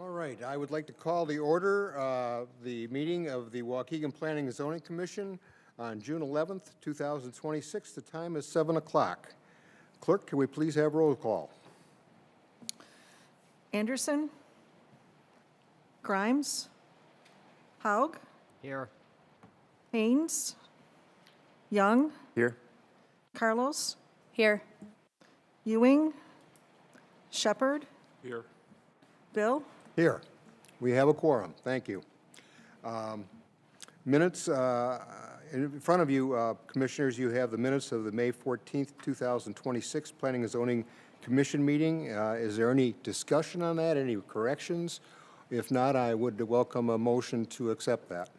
All right, I would like to call the order the meeting of the Waukegan Planning and Zoning Commission on June 11th, 2026. The time is 7 o'clock. Clerk, can we please have roll call? Anderson? Grimes? Haug? Here. Haynes? Young? Here. Carlos? Here. Ewing? Shepherd? Here. Bill? Here. We have a quorum. Thank you. Minutes, in front of you, Commissioners, you have the minutes of the May 14th, 2026 Planning and Zoning Commission meeting. Is there any discussion on that? Any corrections? If not, I would welcome a motion to accept that.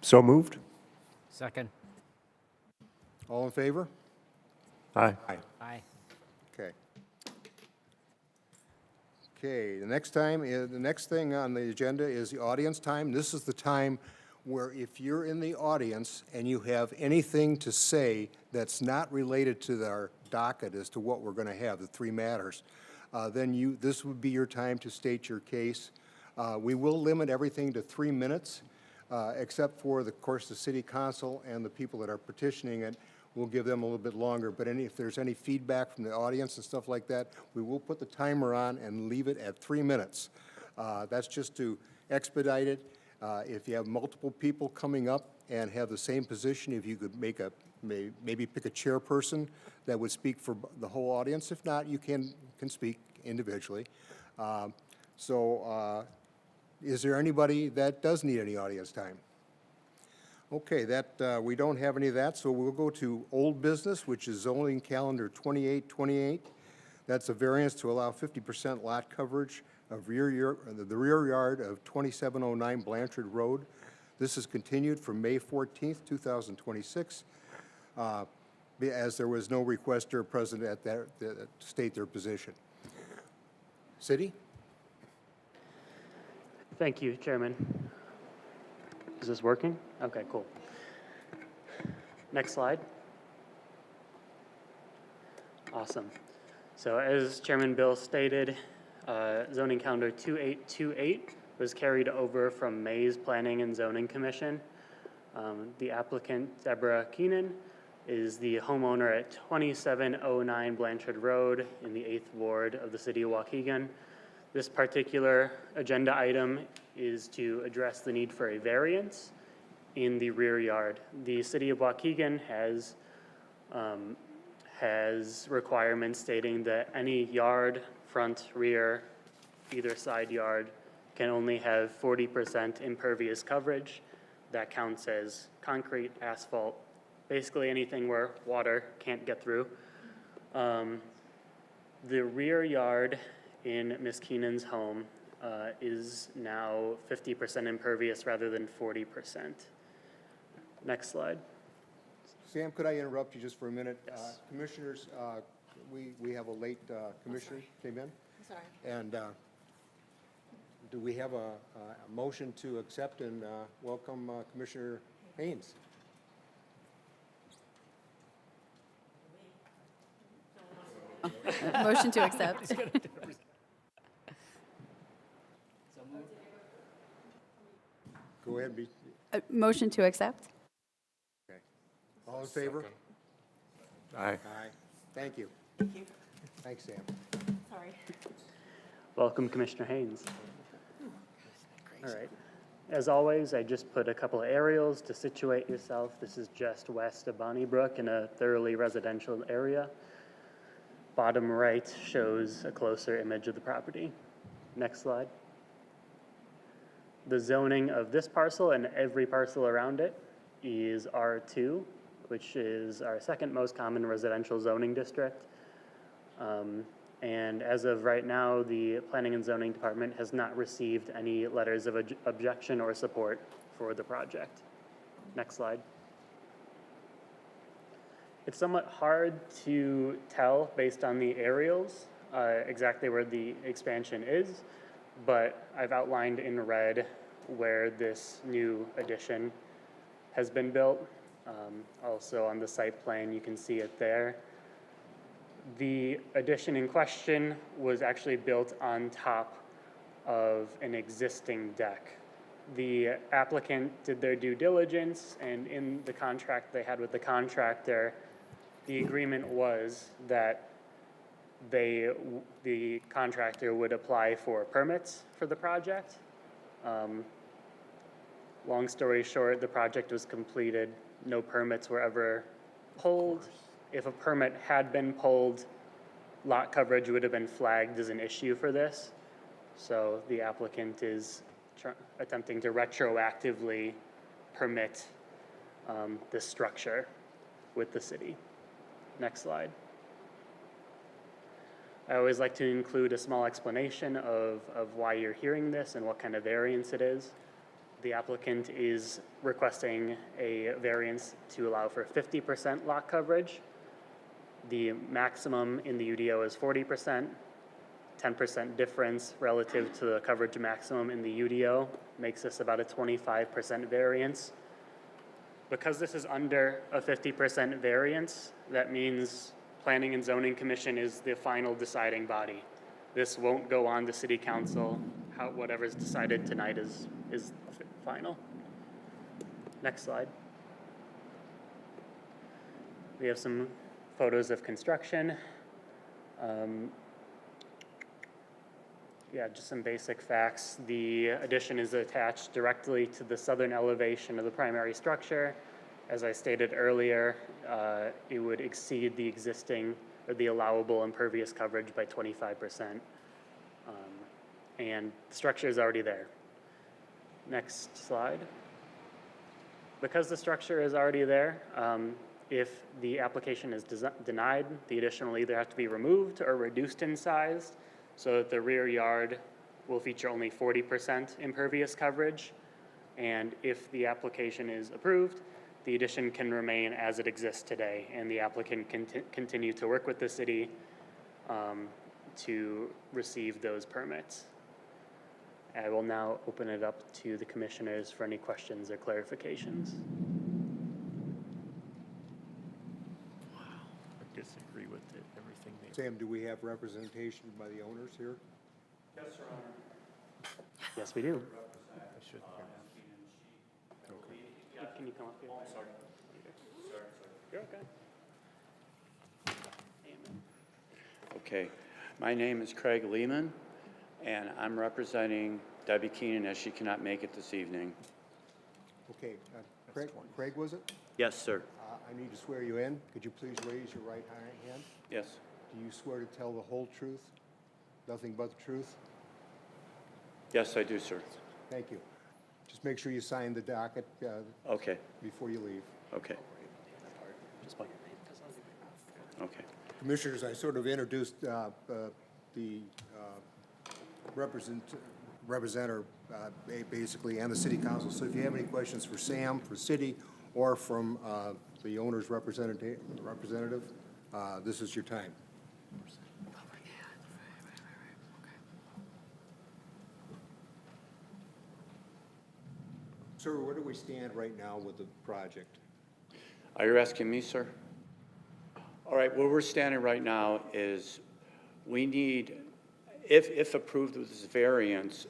So moved. Second. All in favor? Aye. Aye. Aye. Okay. Okay, the next thing on the agenda is the audience time. This is the time where if you're in the audience and you have anything to say that's not related to our docket as to what we're going to have, the three matters, then this would be your time to state your case. We will limit everything to 3 minutes, except for, of course, the city council and the people that are petitioning it. We'll give them a little bit longer, but if there's any feedback from the audience and stuff like that, we will put the timer on and leave it at 3 minutes. That's just to expedite it. If you have multiple people coming up and have the same position, if you could maybe pick a chairperson that would speak for the whole audience. If not, you can speak individually. Is there anybody that does need any audience time? Okay, we don't have any of that, so we'll go to old business, which is zoning calendar 2828. That's a variance to allow 50% lot coverage of the rear yard of 2709 Blanchard Road. This is continued from May 14th, 2026, as there was no requester present at that to state their position. City? Thank you, Chairman. Is this working? Okay, cool. Next slide. Awesome. So as Chairman Bill stated, zoning calendar 2828 was carried over from May's Planning and Zoning Commission. The applicant, Deborah Keenan, is the homeowner at 2709 Blanchard Road in the 8th Ward of the City of Waukegan. This particular agenda item is to address the need for a variance in the rear yard. The City of Waukegan has requirements stating that any yard, front, rear, either side yard can only have 40% impervious coverage. That counts as concrete, asphalt, basically anything where water can't get through. The rear yard in Ms. Keenan's home is now 50% impervious rather than 40%. Next slide. Sam, could I interrupt you just for a minute? Yes. Commissioners, we have a late commissioner came in. Sorry. And do we have a motion to accept and welcome Commissioner Haynes? Motion to accept. Go ahead and be, Motion to accept. okay. All in favor? Aye. Aye. Thank you. Thank you. Thanks, Sam. Sorry. Welcome, Commissioner Haynes. All right. As always, I just put a couple of aerials to situate yourself. This is just west of Bonnybrook in a thoroughly residential area. Bottom right shows a closer image of the property. Next slide. The zoning of this parcel and every parcel around it is R2, which is our second most common residential zoning district. And as of right now, the Planning and Zoning Department has not received any letters of objection or support for the project. Next slide. It's somewhat hard to tell based on the aerials exactly where the expansion is, but I've outlined in red where this new addition has been built. Also on the site plan, you can see it there. The addition in question was actually built on top of an existing deck. The applicant did their due diligence, and in the contract they had with the contractor, the agreement was that the contractor would apply for permits for the project. Long story short, the project was completed, no permits were ever pulled. If a permit had been pulled, lot coverage would have been flagged as an issue for this. So the applicant is attempting to retroactively permit this structure with the city. Next slide. I always like to include a small explanation of why you're hearing this and what kind of variance it is. The applicant is requesting a variance to allow for 50% lot coverage. The maximum in the UDO is 40%. 10% difference relative to the coverage maximum in the UDO makes this about a 25% variance. Because this is under a 50% variance, that means Planning and Zoning Commission is the final deciding body. This won't go on to City Council. Whatever's decided tonight is final. Next slide. We have some photos of construction. Yeah, just some basic facts. The addition is attached directly to the southern elevation of the primary structure. As I stated earlier, it would exceed the existing or the allowable impervious coverage by 25%. And the structure is already there. Next slide. Because the structure is already there, if the application is denied, the addition will either have to be removed or reduced in size, so that the rear yard will feature only 40% impervious coverage. And if the application is approved, the addition can remain as it exists today, and the applicant can continue to work with the city to receive those permits. I will now open it up to the commissioners for any questions or clarifications. I disagree with everything they. Sam, do we have representation by the owners here? Yes, we do. I should. Can you come up here? Oh, sorry. You're okay. Okay, my name is Craig Lehman, and I'm representing Debbie Keenan as she cannot make it this evening. Okay, Craig, was it? Yes, sir. I need to swear you in. Could you please raise your right hand? Yes. Do you swear to tell the whole truth, nothing but the truth? Yes, I do, sir. Thank you. Just make sure you sign the docket Okay, before you leave. okay. Okay. Commissioners, I sort of introduced the representative basically and the city council. So if you have any questions for Sam, for city, or from the owner's representative, this is your time. Sir, where do we stand right now with the project? Are you asking me, sir? All right, where we're standing right now is we need, if approved with this variance,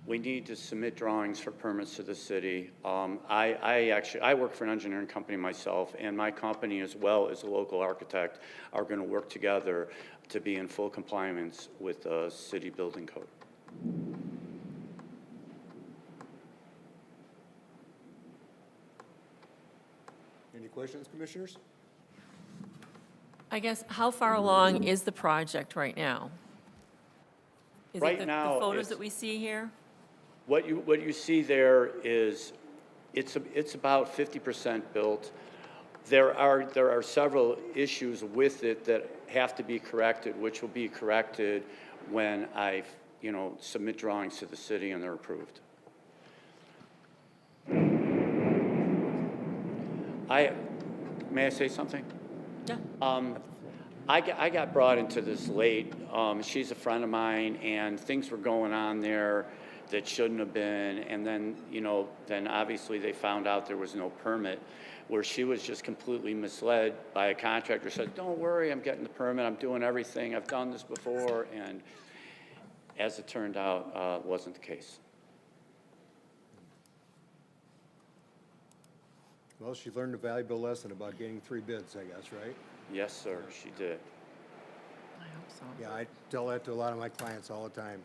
we need to submit drawings for permits to the city. I work for an engineering company myself, and my company, as well as a local architect, are going to work together to be in full compliance with the city building code. Any questions, commissioners? I guess, how far along is the project right now? Is Right it the now, photos it's- that we see here? What you see there is, it's about 50% built. There are several issues with it that have to be corrected, which will be corrected when I, submit drawings to the city and they're approved. May I say something? Yeah. I got brought into this late. She's a friend of mine, and things were going on there, that shouldn't have been, and then, then obviously they found out there was no permit, where she was just completely misled by a contractor, said, don't worry, I'm getting the permit, I'm doing everything, I've done this before, and as it turned out, wasn't the case. Well, she learned a valuable lesson about getting 3 bids, I guess, right? Yes, sir, she did. I hope so. Yeah, I tell that to a lot of my clients all the time.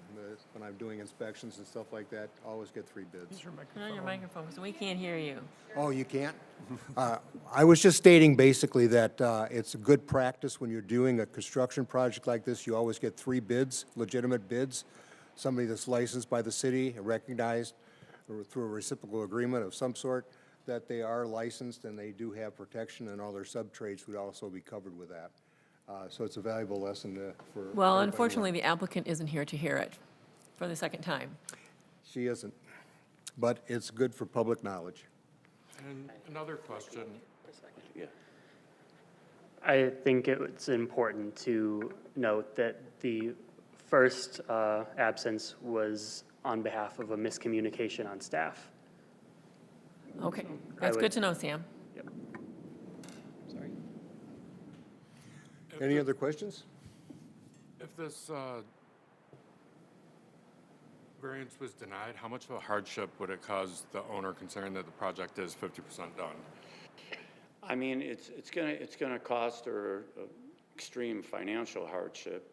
When I'm doing inspections and stuff like that, always get 3 bids. Turn on your microphone, so we can't hear you. Oh, you can't? I was just stating basically that it's a good practice when you're doing a construction project like this, you always get 3 bids, legitimate bids. Somebody that's licensed by the city, recognized or through a reciprocal agreement of some sort, that they are licensed and they do have protection, and all their sub-trades would also be covered with that. So it's a valuable lesson for Well, everybody. unfortunately, the applicant isn't here to hear it for the second time. She isn't, but it's good for public knowledge. And another question, Yeah. I think it's important to note that the first absence was on behalf of a miscommunication on staff. Okay, that's would- good to know, Sam. Yep. Sorry. Any other questions? if this variance was denied, how much of a hardship would it cause the owner considering that the project is 50% done? I mean, it's gonna cost her extreme financial hardship,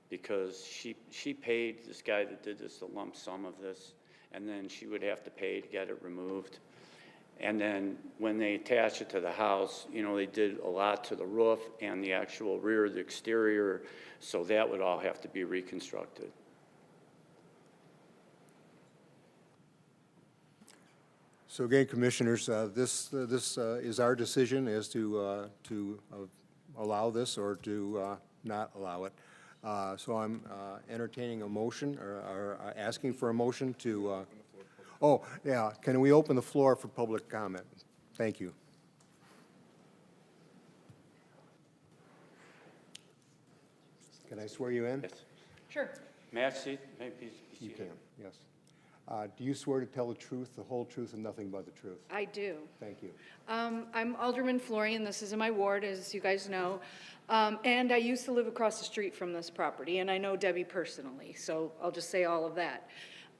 because she paid this guy that did this the lump sum of this, and then she would have to pay to get it removed. And then when they attach it to the house, they did a lot to the roof and the actual rear of the exterior, so that would all have to be reconstructed. So again, Commissioners, this is our decision as to allow this or to not allow it. So I'm entertaining a motion or asking for a motion to, oh, yeah, can we open the floor for public comment? Thank you. Can I swear you in? Yes. Sure. May I see? May I please be You seated? can, yes. Do you swear to tell the truth, the whole truth, and nothing but the truth? I do. Thank you. I'm Alderman Florian. This is in my ward, as you guys know. And I used to live across the street from this property, and I know Debbie personally, so I'll just say all of that.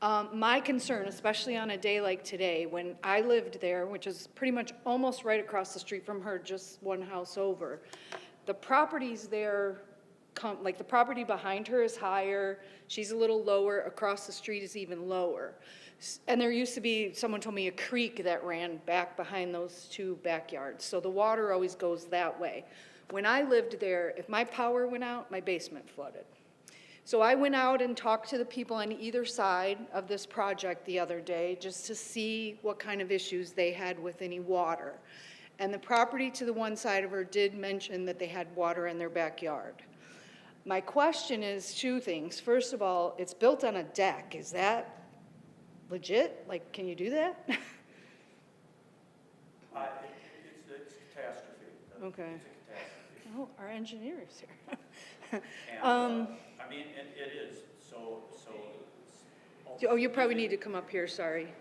My concern, especially on a day like today, when I lived there, which is pretty much almost right across the street from her, just one house over, the properties there, like the property behind her is higher, she's a little lower, across the street is even lower. And there used to be, someone told me, a creek that ran back behind those 2 backyards, so the water always goes that way. When I lived there, if my power went out, my basement flooded. So I went out and talked to the people on either side of this project the other day just to see what kind of issues they had with any water. And the property to the one side of her did mention that they had water in their backyard. My question is 2 things. First of all, it's built on a deck. Is that legit? Like, can you do that? It's catastrophe. Okay. It's a catastrophe. Oh, our engineer is here. And, I mean, it is, so. Oh, you probably need to come up here, sorry.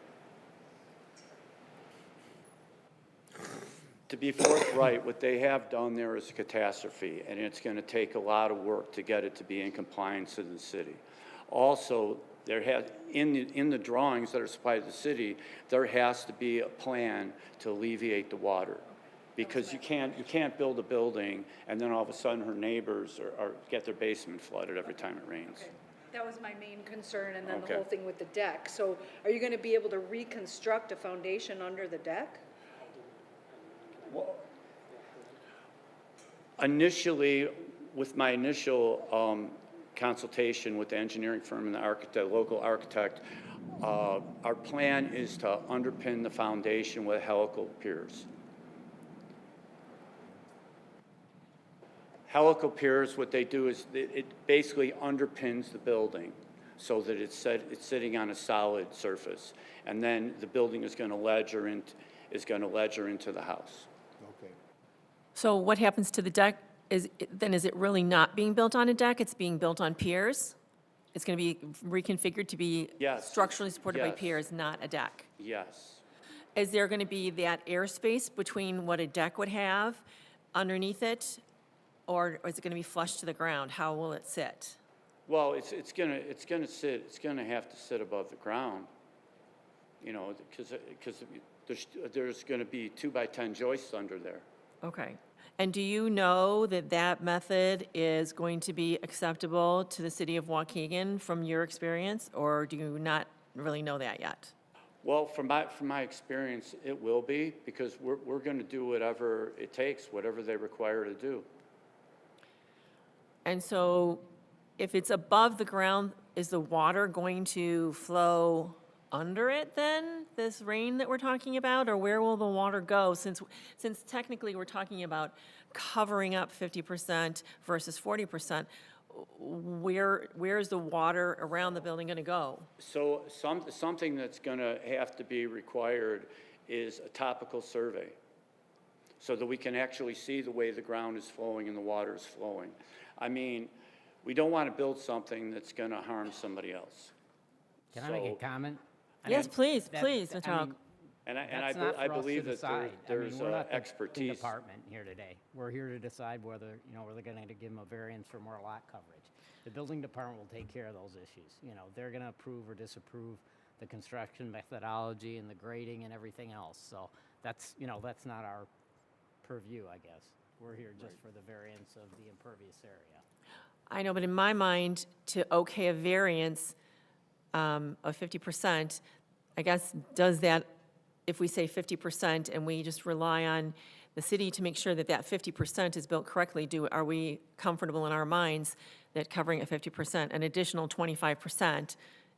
To be forthright, what they have done there is a catastrophe, and it's going to take a lot of work to get it to be in compliance with the city. Also, there has, in the drawings that are supplied to the city, there has to be a plan to alleviate the water. Because you can't build a building and then all of a sudden her neighbors get their basement flooded every time it rains. Okay. That was my main concern, and then the Okay. whole thing with the deck. So are you gonna be able to reconstruct a foundation under the deck? Initially, with my initial consultation with the engineering firm and the architect, local architect, our plan is to underpin the foundation with helical piers. Helical piers, what they do is it basically underpins the building so that it's sitting on a solid surface. And then the building is going to ledger into the house. Okay. So what happens to the deck? Is it really not being built on a deck? It's being built on piers? it's going to be reconfigured to be Yes. structurally supported by Yes. piers, not a deck. Yes. Is there going to be that airspace between what a deck would have underneath it? Or is it going to be flush to the ground? How will it sit? Well, it's gonna have to sit above the ground, you know, because there's gonna be 2x10 joists under there. Okay. And do you know that that method is going to be acceptable to the city of Waukegan from your experience? Or do you not really know that yet? Well, from my experience, it will be, because we're gonna do whatever it takes, whatever they require to do. And so if it's above the ground, is the water going to flow under it then, this rain that we're talking about? Or where will the water go? Since technically we're talking about covering up 50% versus 40%, where is the water around the building going to go? So something that's gonna have to be required is a topical survey, so that we can actually see the way the ground is flowing and the water is flowing. I mean, we don't want to build something that's going to harm somebody else. Can I make a So- comment? I Yes, mean, please, that- please, I Mr. Hogg. mean, And that's not I for us to believe that decide. there's we're not the expertise. department here today. We're here to decide whether, we're going to give them a variance for more lot coverage. The building department will take care of those issues. They're going to approve or disapprove the construction methodology and the grading and everything else. So that's not our purview, I guess. We're here just for the variance of the impervious area. I know, but in my mind, to okay a variance of 50%, I guess, does that, if we say 50% and we just rely on the city to make sure that that 50% is built correctly, are we comfortable in our minds that covering at 50%, an additional 25%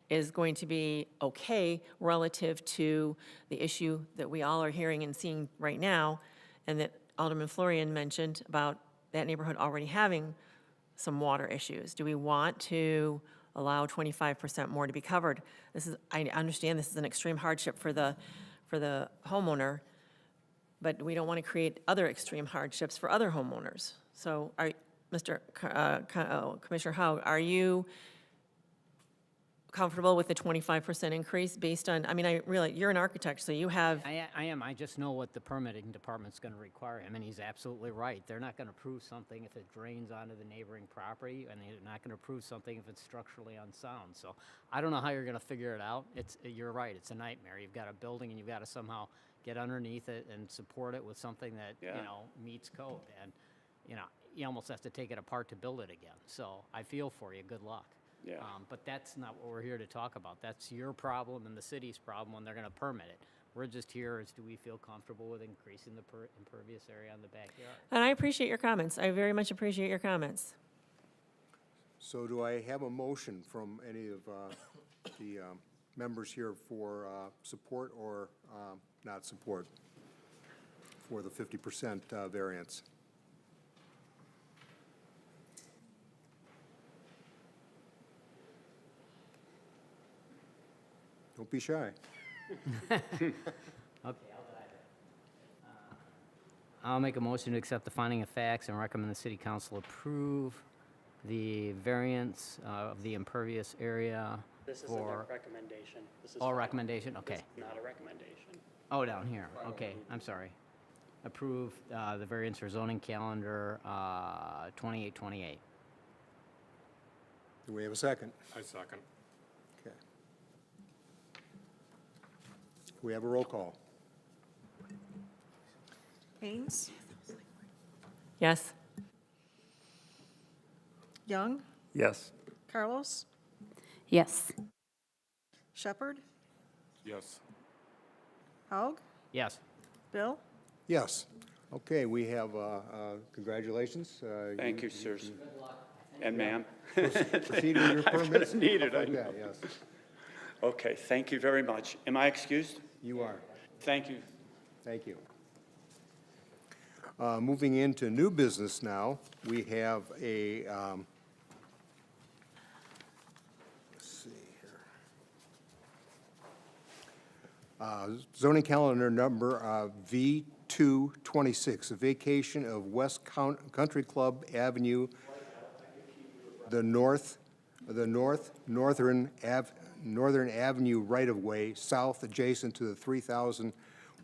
is going to be okay relative to the issue that we all are hearing and seeing right now, and that Alderman Florian mentioned about that neighborhood already having some water issues? Do we want to allow 25% more to be covered? I understand this is an extreme hardship for the homeowner, but we don't want to create other extreme hardships for other homeowners. So, Commissioner Howell, are you comfortable with the 25% increase based on, I realize you're an architect, so you have, I am. I just know what the permitting department's going to require him, and he's absolutely right. They're not going to approve something if it drains onto the neighboring property, and they're not going to approve something if it's structurally unsound. So I don't know how you're going to figure it out. You're right. It's a nightmare. You've got a building, and you've got to somehow get underneath it and support it with something that Yeah. meets code. And you almost have to take it apart to build it again. So I feel for you. Good luck. Yeah. But that's not what we're here to talk about. That's your problem and the city's problem when they're going to permit it. We're just here as, do we feel comfortable with increasing the impervious area on the backyard? and I appreciate your comments. I very much appreciate your comments. So do I have a motion from any of the members here for support or not support for the 50% variance? Don't be shy. I'll make a motion to accept the finding of facts and recommend the city council approve the variance of the impervious area This isn't a for, recommendation. This is oh, final. recommendation, This okay. is not a recommendation. Oh, down here, okay, I'm sorry. Approve the variance for zoning calendar 2828. Do we have a second? I second. Okay. We have a roll call. Haynes, Yes? Young, Yes. Carlos, Yes. Shepherd, Yes. Haug, Yes. Bill, Yes. Okay, we have, congratulations. Thank you, sirs. And ma'am. Proceed with your permits. need it, Stuff I like that, yes. Okay, thank you very much. Am I excused? You are. Thank you. Thank you. Moving into new business now, we have a, let's see here. Zoning calendar number V226, a vacation of West Country Club Avenue, the north the Northern Avenue right-of-way south adjacent to the 3000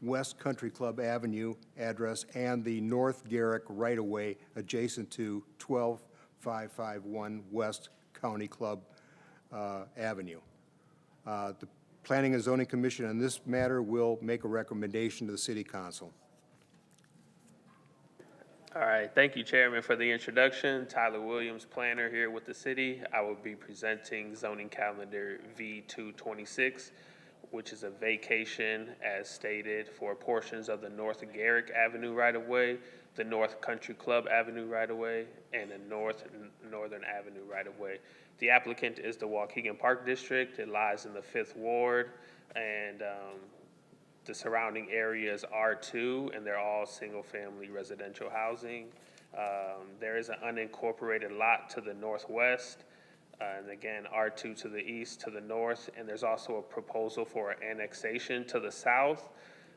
West Country Club Avenue address and the North Garrick right-of-way adjacent to 12551 West County Club Avenue. The Planning and Zoning Commission on this matter will make a recommendation to the City Council. All right, thank you, Chairman, for the introduction. Tyler Williams, planner here with the city. I will be presenting zoning calendar V226, which is a vacation as stated for portions of the North Garrick Avenue right-of-way, the North Country Club Avenue right-of-way, and the Northern Avenue right-of-way. The applicant is the Waukegan Park District. It lies in the 5th Ward, and the surrounding area is R2, and they're all single-family residential housing. There is an unincorporated lot to the northwest, and again, R2 to the east, to the north, and there's also a proposal for an annexation to the south.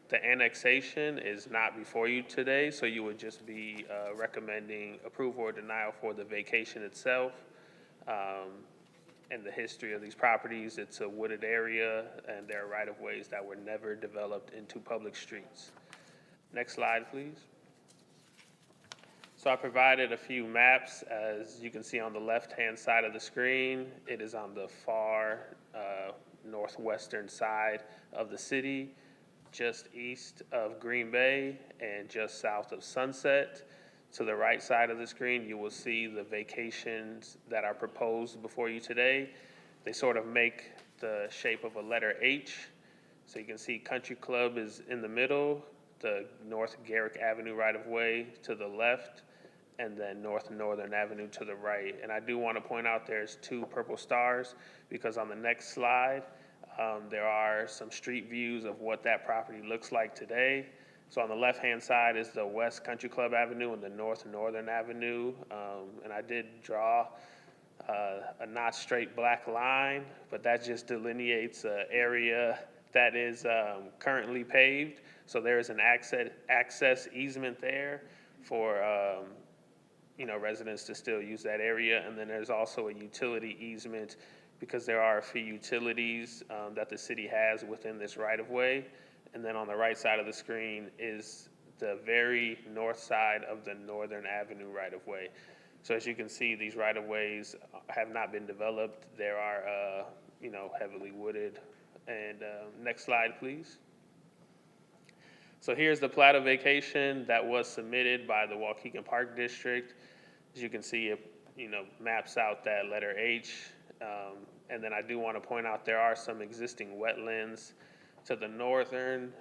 The annexation is not before you today, so you would just be recommending approval or denial for the vacation itself. And the history of these properties, it's a wooded area, and there are right-of-ways that were never developed into public streets. Next slide, please. So I provided a few maps, as you can see on the left-hand side of the screen. It is on the far northwestern side of the city, just east of Green Bay and just south of Sunset. To the right side of the screen, you will see the vacations that are proposed before you today. They sort of make the shape of a letter H. So you can see Country Club is in the middle, the North Garrick Avenue right-of-way to the left, and then Northern Avenue to the right. And I do want to point out there's 2 purple stars, because on the next slide, there are some street views of what that property looks like today. So on the left-hand side is the West Country Club Avenue and the Northern Avenue. And I did draw a not straight black line, but that just delineates an area that is currently paved. So there is an access easement there for residents to still use that area. And then there's also a utility easement, because there are a few utilities that the city has within this right-of-way. And then on the right side of the screen is the very north side of the Northern Avenue right-of-way. So as you can see, these right-of-ways have not been developed. There are, heavily wooded. And next slide, please. So here's the plat of vacation that was submitted by the Waukegan Park District. As you can see, it, maps out that letter H. And then I do want to point out there are some existing wetlands to the northern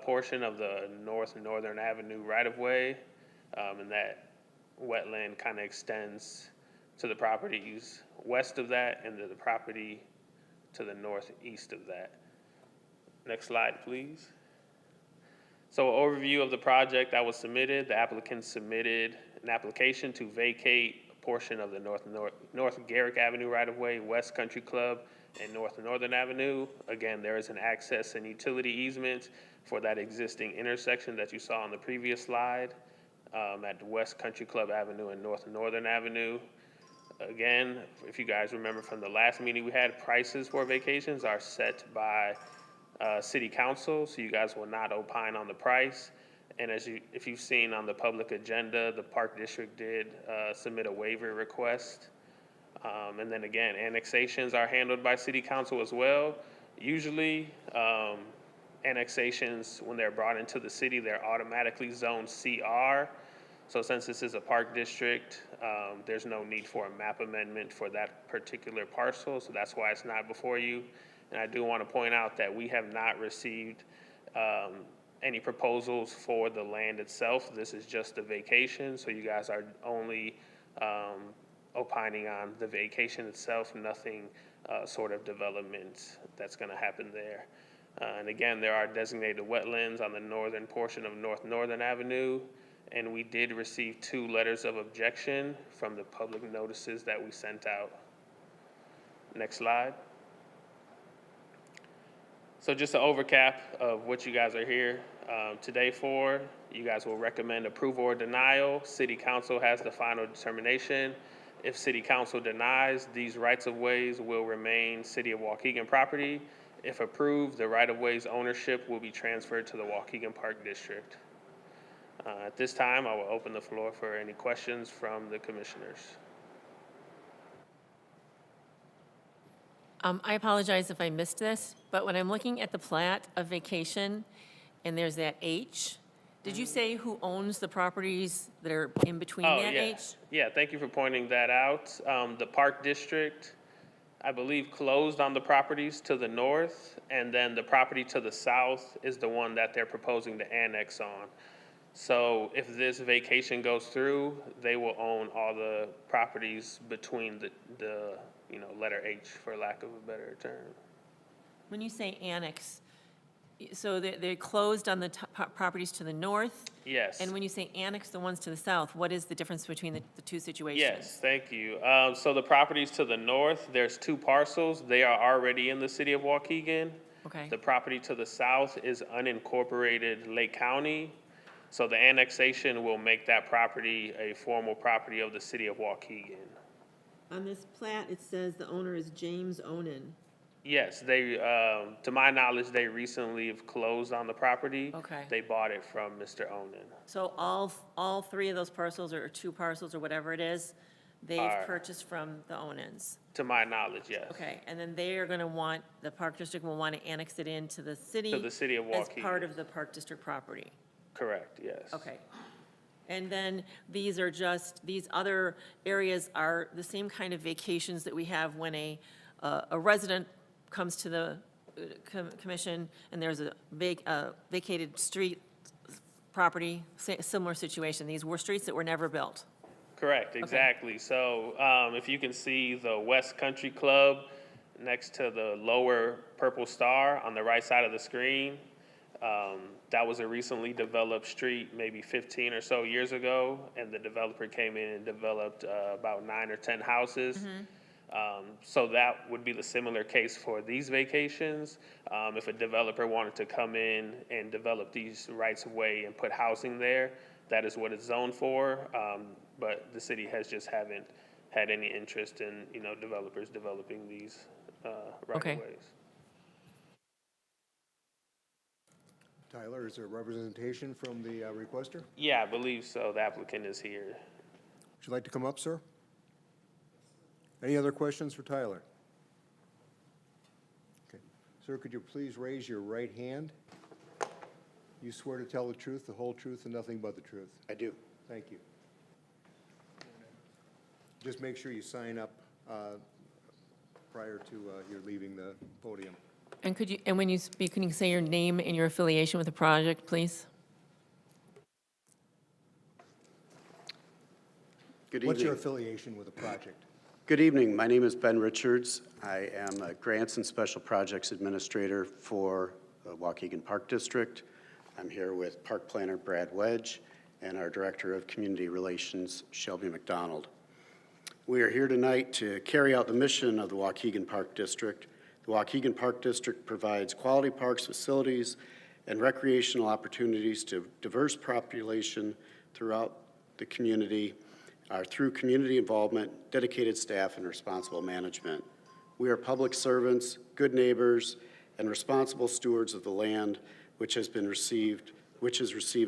portion of the Northern Avenue right-of-way, and that wetland kind of extends to the properties west of that and to the property to the northeast of that. Next slide, please. So an overview of the project that was submitted. The applicant submitted an application to vacate a portion of the North Garrick Avenue right-of-way, West Country Club, and Northern Avenue. Again, there is an access and utility easement for that existing intersection that you saw on the previous slide at the West Country Club Avenue and Northern Avenue. Again, if you guys remember from the last meeting we had, prices for vacations are set by City Council, so you guys will not opine on the price. And if you've seen on the public agenda, the Park District did submit a waiver request. And then again, annexations are handled by City Council as well. Usually, annexations, when they're brought into the city, they're automatically zoned CR. So since this is a park district, there's no need for a map amendment for that particular parcel. So that's why it's not before you. And I do want to point out that we have not received any proposals for the land itself. This is just a vacation. So you guys are only opining on the vacation itself, nothing sort of development that's going to happen there. And again, there are designated wetlands on the northern portion of Northern Avenue, and we did receive 2 letters of objection from the public notices that we sent out. Next slide. So just an overcap of what you guys are here today for. You guys will recommend approval or denial. City Council has the final determination. If city council denies, these rights-of-ways will remain City of Waukegan property. If approved, the right-of-ways ownership will be transferred to the Waukegan Park District. At this time, I will open the floor for any questions from the commissioners. I apologize if I missed this, but when I'm looking at the plat of vacation, and there's that H, did you say who owns the properties that are in between Oh, that yeah. H? Yeah, thank you for pointing that out. The Park District, I believe, closed on the properties to the north, and then the property to the south is the one that they're proposing to annex on. So if this vacation goes through, they will own all the properties between the letter H, for lack of a better term. When you say annex, so they're closed on the properties to the north? Yes. And when you say annex the ones to the south, what is the difference between the two situations? Yes, thank you. So the properties to the north, there's 2 parcels. They are already in the city of Waukegan. Okay. The property to the south is unincorporated Lake County. So the annexation will make that property a formal property of the city of Waukegan. On this plat, it says the owner is James Onan. Yes, they, to my knowledge, they recently have closed on the property. Okay. They bought it from Mr. Onan. So all 3 of those parcels, or 2 parcels, or whatever it is, they've Are- purchased from the Onans? To my knowledge, yes. Okay, and then they are going to want, the Park District will want to annex it into the city? To the city of As Waukegan. part of the Park District property? Correct, yes. Okay. And then these are just, these other areas are the same kind of vacations that we have when a resident comes to the commission and there's a vacated street property, similar situation. These were streets that were never built. Correct, exactly. So if you can see the West Country Club next to the lower purple star on the right side of the screen, that was a recently developed street maybe 15 or so years ago, and the developer came in and developed about 9 or 10 houses. So that would be the similar case for these vacations. If a developer wanted to come in and develop these rights of way and put housing there, that is what it's zoned for. But the city haven't had any interest in, developers developing these right of ways. Tyler, is there representation from the requester? Yeah, I believe so. The applicant is here. Would you like to come up, sir? Any other questions for Tyler? Okay. Sir, could you please raise your right hand? You swear to tell the truth, the whole truth, and nothing but the truth? I do. Thank you. Just make sure you sign up prior to your leaving the podium. And could you, and when you speak, can you say your name and your affiliation with the project, please? Good evening. What's your affiliation with the project? Good evening. My name is Ben Richards. I am a Grants and Special Projects Administrator for the Waukegan Park District. I'm here with Park Planner Brad Wedge and our Director of Community Relations, Shelby McDonald. We are here tonight to carry out the mission of the Waukegan Park District. The Waukegan Park District provides quality parks, facilities, and recreational opportunities to diverse population throughout the community through community involvement, dedicated staff, and responsible management. We are public servants, good neighbors, and responsible stewards of the land, which has received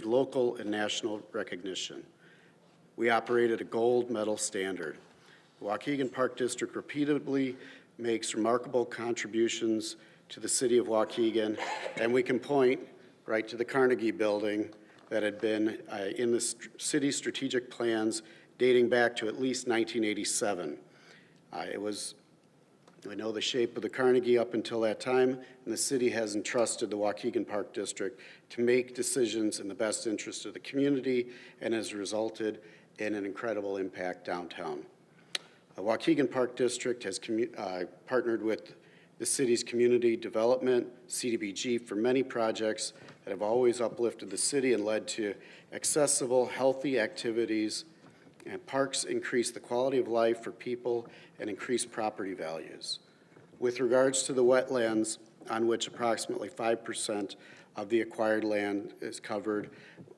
local and national recognition. We operate at a gold medal standard. The Waukegan Park District repeatedly makes remarkable contributions to the city of Waukegan, and we can point right to the Carnegie Building that had been in the city's strategic plans dating back to at least 1987. We know the shape of the Carnegie up until that time, and the city has entrusted the Waukegan Park District to make decisions in the best interest of the community and has resulted in an incredible impact downtown. The Waukegan Park District has partnered with the city's community development, CDBG, for many projects that have always uplifted the city and led to accessible, healthy activities, and parks increase the quality of life for people and increase property values. With regards to the wetlands, on which approximately 5% of the acquired land is covered.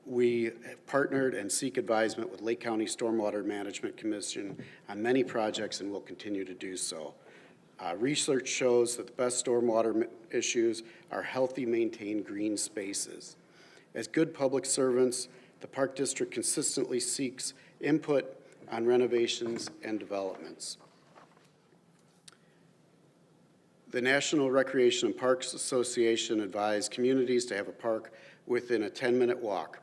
We have partnered and seek advisement with Lake County Stormwater Management Commission on many projects and will continue to do so. Research shows that the best stormwater issues are healthy, maintained green spaces. As good public servants, the Park District consistently seeks input on renovations and developments. The National Recreation and Parks Association advised communities to have a park within a 10-minute walk.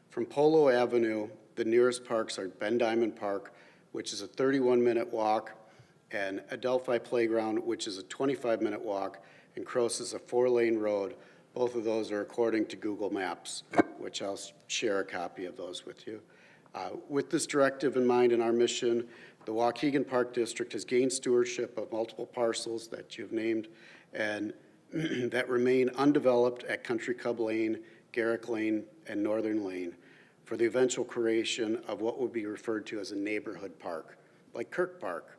From Polo Avenue, the nearest parks are Ben Diamond Park, which is a 31-minute walk, and Adelphi Playground, which is a 25-minute walk, and Cross is a 4-lane road. Both of those are according to Google Maps, which I'll share a copy of those with you. With this directive in mind and our mission, the Waukegan Park District has gained stewardship of multiple parcels that you've named and that remain undeveloped at Country Club Lane, Garrick Lane, and Northern Lane for the eventual creation of what would be referred to as a neighborhood park, like Kirk Park,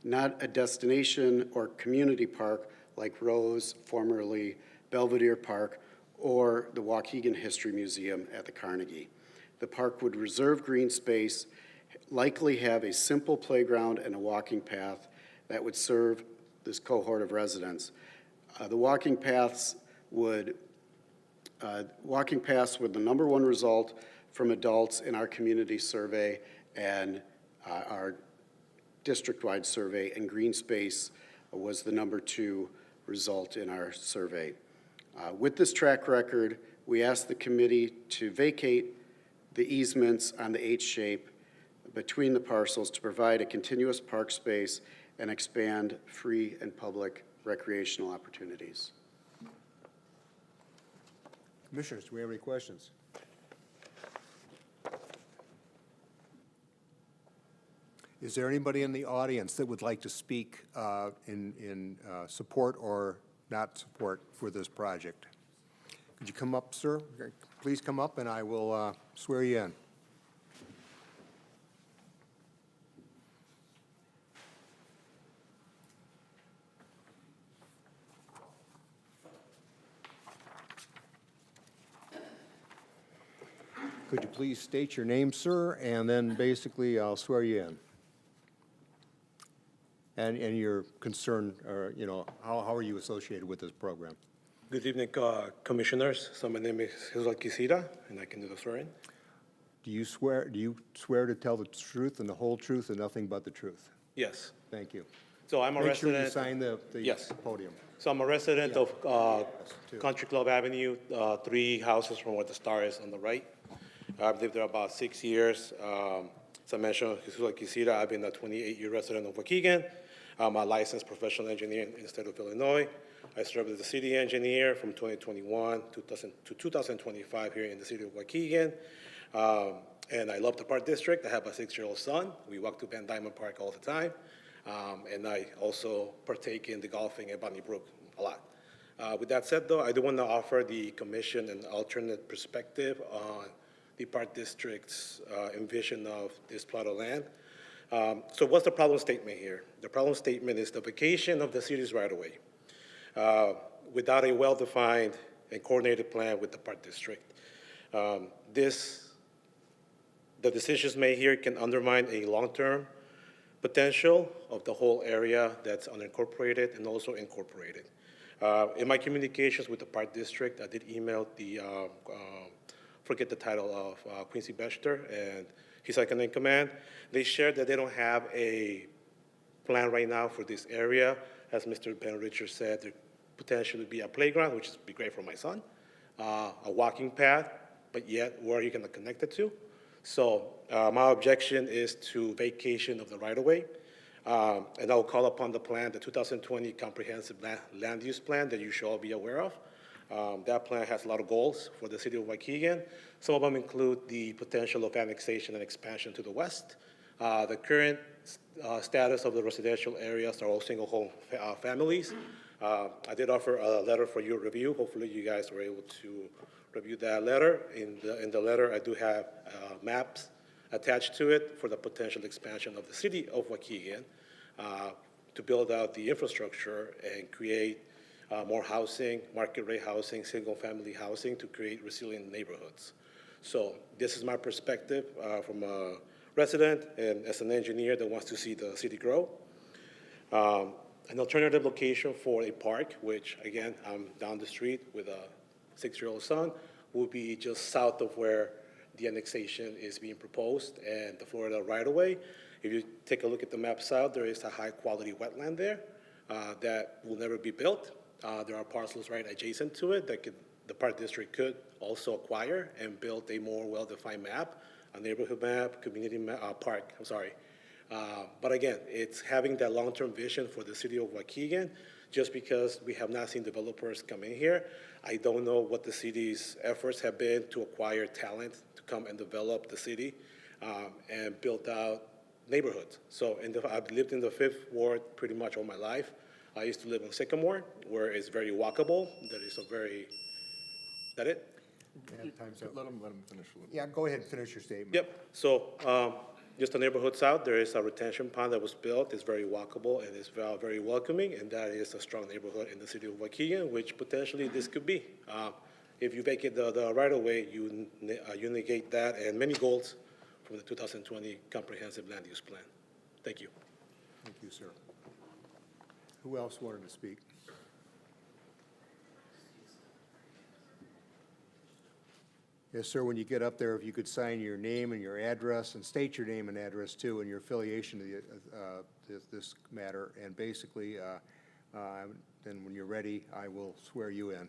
not a destination or community park like Rose, formerly Belvedere Park, or the Waukegan History Museum at the Carnegie. The park would reserve green space, likely have a simple playground and a walking path that would serve this cohort of residents. The walking paths were the number one result from adults in our community survey and our district-wide survey, and green space was the number 2 result in our survey. With this track record, we asked the committee to vacate the easements on the H-shape between the parcels to provide a continuous park space and expand free and public recreational opportunities. Commissioners, do we have any questions? Is there anybody in the audience that would like to speak in support or not support for this project? Could you come up, sir? Please come up and I will swear you in. Could you please state your name, sir, and then basically I'll swear you in. And your concern, or, you know, how are you associated with this program? Good evening, commissioners. So my name is Jesus Quisira, and I can do the swearing. Do you swear to tell the truth and the whole truth and nothing but the truth? Yes. Thank you. So I'm a Make sure resident. you sign the Yes. podium. So I'm a resident of too. Country Club Avenue, 3 houses from where the star is on the right. I've lived there about 6 years. As I mentioned, Jesus Quisira, I've been a 28-year resident of Waukegan. I'm a licensed professional engineer in the state of Illinois. I served as a city engineer from 2021 to 2025 here in the city of Waukegan. And I love the Park District. I have a 6-year-old son. We walk to Ben Diamond Park all the time. And I also partake in the golfing at Bonnie Brook a lot. With that said, though, I do want to offer the commission an alternate perspective on the Park District's envision of this plot of land. So what's the problem statement here? The problem statement is the vacation of the city's right-of-way without a well-defined and coordinated plan with the Park District. The decisions made here can undermine a long-term potential of the whole area that's unincorporated and also incorporated. In my communications with the Park District, I did email the, forget the title of Quincy Bester and his second in command. They shared that they don't have a plan right now for this area. As Mr. Ben Richards said, there potentially be a playground, which would be great for my son, a walking path, but yet where are you going to connect it to? So my objection is to vacation of the right-of-way. And I'll call upon the plan, the 2020 Comprehensive Land Use Plan that you should all be aware of. That plan has a lot of goals for the city of Waukegan. Some of them include the potential of annexation and expansion to the west. The current status of the residential areas are all single home families. I did offer a letter for your review. Hopefully you guys were able to review that letter. In the letter, I do have maps attached to it for the potential expansion of the city of Waukegan to build out the infrastructure and create more housing, market rate housing, single-family housing to create resilient neighborhoods. So this is my perspective from a resident and as an engineer that wants to see the city grow. An alternative location for a park, which again, I'm down the street with a 6-year-old son, will be just south of where the annexation is being proposed and the Florida right-of-way. If you take a look at the map south, there is a high-quality wetland there that will never be built. There are parcels right adjacent to it that the park district could also acquire and build a more well-defined map, a neighborhood map, community park, I'm sorry. But again, it's having that long-term vision for the city of Waukegan. Just because we have not seen developers come in here, I don't know what the city's efforts have been to acquire talent to come and develop the city and build out neighborhoods. So I've lived in the 5th Ward pretty much all my life. I used to live on Sycamore, where it's very walkable. That is a very, is that it? Time's up. Let him finish. Yeah, go ahead and finish your statement. Yep, so just the neighborhood south, there is a retention pond that was built. It's very walkable and it's very welcoming, and that is a strong neighborhood in the city of Waukegan, which potentially this could be. If you vacate the right-of-way, you negate that and many goals from the 2020 Comprehensive Land Use Plan. Thank you. Thank you, sir. Who else wanted to speak? Yes, sir, when you get up there, if you could sign your name and your address, and state your name and address too, and your affiliation to this matter, and basically, then when you're ready, I will swear you in.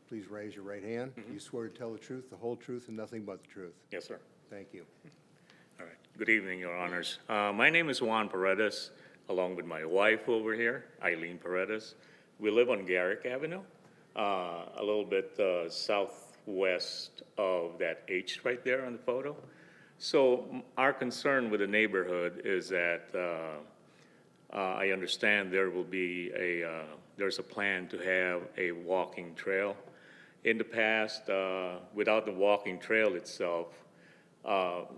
Please raise your right hand. You swear to tell the truth, the whole truth, and nothing but the truth. Yes, sir. Thank you. All right. Good evening, Your Honors. My name is Juan Paredes, along with my wife over here, Eileen Paredes. We live on Garrick Avenue, a little bit southwest of that H right there on the photo. So our concern with the neighborhood is that I understand there will be there's a plan to have a walking trail. In the past, without the walking trail itself,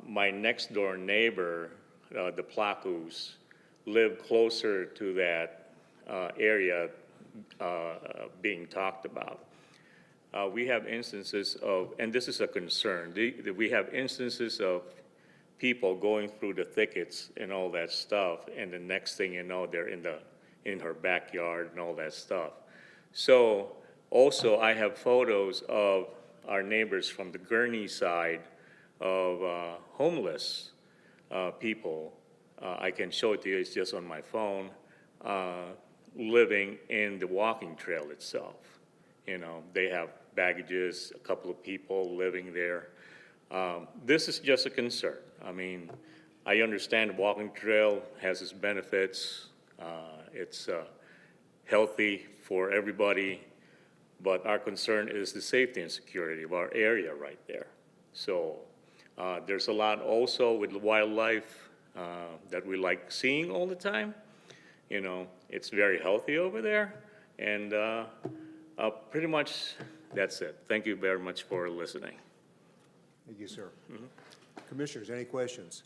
my next door neighbor, the Placus, live closer to that area being talked about. We have instances of, and this is a concern, we have instances of people going through the thickets and all that stuff, and the next thing you know, they're in her backyard and all that stuff. So also I have photos of our neighbors from the Gurney side of homeless people. I can show it to you, it's just on my phone, living in the walking trail itself. You know, they have baggages, a couple of people living there. This is just a concern. I mean, I understand the walking trail has its benefits. It's healthy for everybody, but our concern is the safety and security of our area right there. So there's a lot also with wildlife that we like seeing all the time. You know, it's very healthy over there, and pretty much that's it. Thank you very much for listening. Thank you, sir. Commissioners, any questions?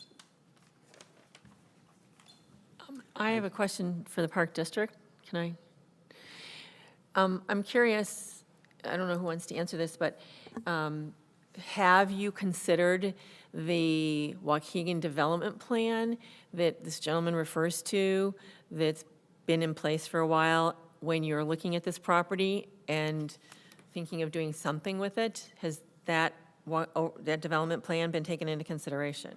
I have a question for the Park District. Can I? I'm curious, I don't know who wants to answer this, but have you considered the Waukegan Development Plan that this gentleman refers to that's been in place for a while when you're looking at this property and thinking of doing something with it? Has that development plan been taken into consideration?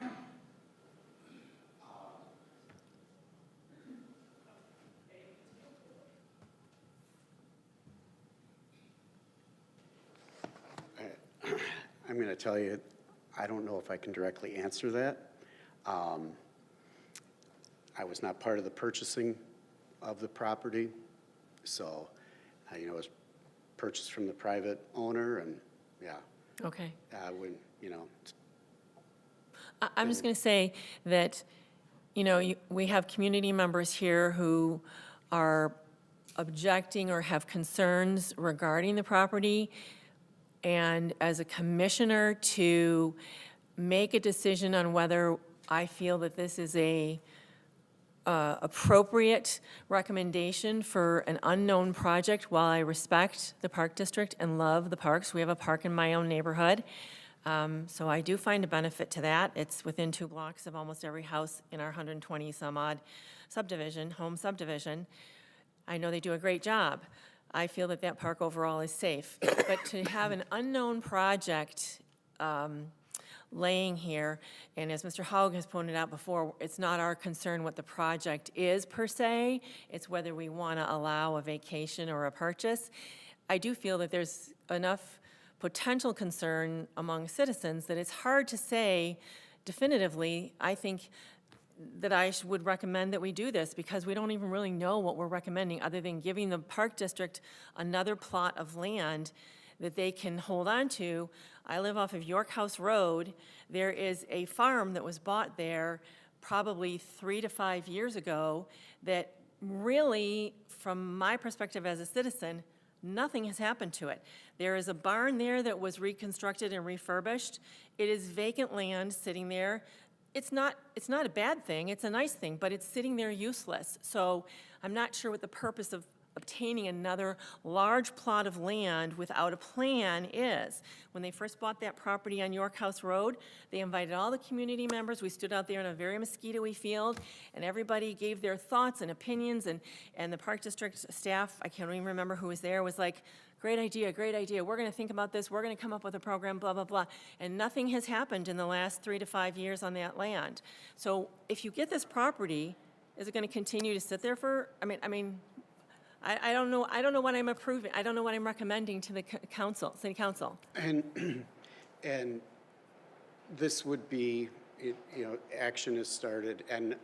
I'm going to tell you, I don't know if I can directly answer that. I was not part of the purchasing of the property, so, you know, it was purchased from the private owner, and, yeah. Okay. I wouldn't, you know. I'm just going to say that, you know, we have community members here who are objecting or have concerns regarding the property. And as a commissioner, to make a decision on whether I feel that this is a appropriate recommendation for an unknown project. While I respect the Park District and love the parks, we have a park in my own neighborhood. So I do find a benefit to that. It's within 2 blocks of almost every house in our 120 some odd subdivision, home subdivision. I know they do a great job. I feel that that park overall is safe. But to have an unknown project laying here, and as Mr. Haug has pointed out before, it's not our concern what the project is per se, it's whether we want to allow a vacation or a purchase. I do feel that there's enough potential concern among citizens that it's hard to say definitively. I think that I would recommend that we do this because we don't even really know what we're recommending other than giving the Park District another plot of land that they can hold on to. I live off of York House Road. There is a farm that was bought there probably 3 to 5 years ago that really, from my perspective as a citizen, nothing has happened to it. There is a barn there that was reconstructed and refurbished. It is vacant land sitting there. It's not a bad thing, it's a nice thing, but it's sitting there useless. So I'm not sure what the purpose of obtaining another large plot of land without a plan is. When they first bought that property on York House Road, they invited all the community members. We stood out there in a very mosquito-y field, and everybody gave their thoughts and opinions, and the Park District staff, I can't even remember who was there, was like, great idea, we're gonna think about this, we're gonna come up with a program, blah, blah, blah. And nothing has happened in the last 3 to 5 years on that land. So if you get this property, is it gonna continue to sit there for, I don't know what I'm approving, I don't know what I'm recommending to the council, city council. And this would be, action has started, and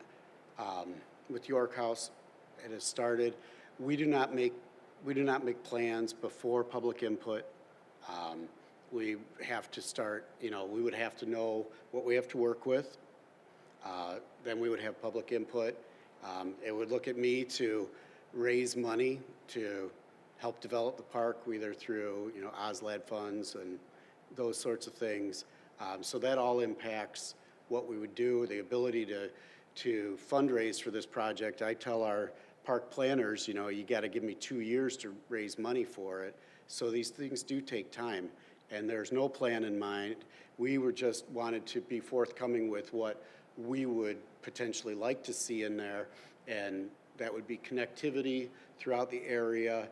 with York House, it has started. We do not make plans before public input. We have to start, we would have to know what we have to work with. Then we would have public input. It would look at me to raise money to help develop the park, either through, OSLAD funds and those sorts of things. So that all impacts what we would do, the ability to fundraise for this project. I tell our park planners, you got to give me 2 years to raise money for it. So these things do take time, and there's no plan in mind. We were just wanted to be forthcoming with what we would potentially like to see in there, and that would be connectivity throughout the area.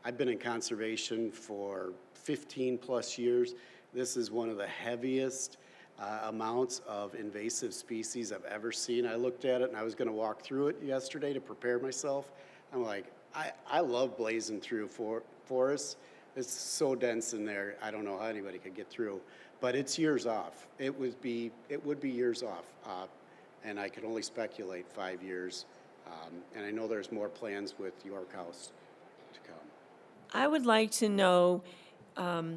I've been in conservation for 15 plus years. This is one of the heaviest amounts of invasive species I've ever seen. I looked at it and I was gonna walk through it yesterday to prepare myself. I'm like, I love blazing through forests. It's so dense in there, I don't know how anybody could get through. But it's years off. It would be years off. And I could only speculate 5 years. And I know there's more plans with York House to come. I would like to know, I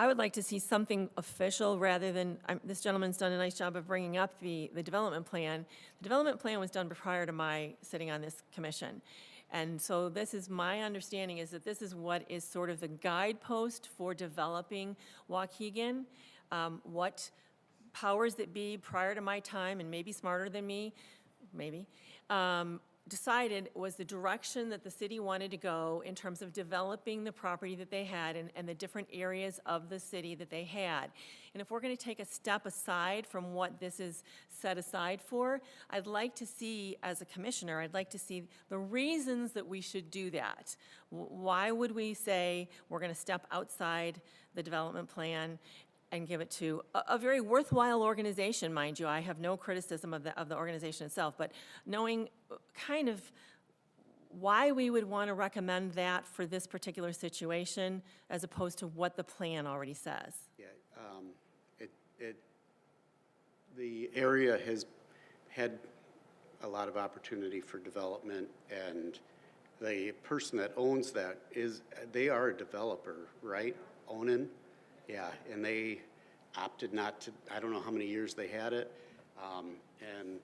would like to see something official rather than, this gentleman's done a nice job of bringing up the development plan. The development plan was done prior to my sitting on this commission. And so this is, my understanding is that this is what is sort of the guidepost for developing Waukegan. What powers that be prior to my time, and maybe smarter than me, maybe, decided was the direction that the city wanted to go in terms of developing the property that they had and the different areas of the city that they had. And if we're going to take a step aside from what this is set aside for, I'd like to see, as a commissioner, I'd like to see the reasons that we should do that. Why would we say we're going to step outside the development plan and give it to a very worthwhile organization, mind you? I have no criticism of the organization itself, but knowing kind of why we would want to recommend that for this particular situation as opposed to what the plan already says. Yeah, the area has had a lot of opportunity for development, and the person that owns that they are a developer, right? Onan? Yeah, and they opted not to, I don't know how many years they had it, and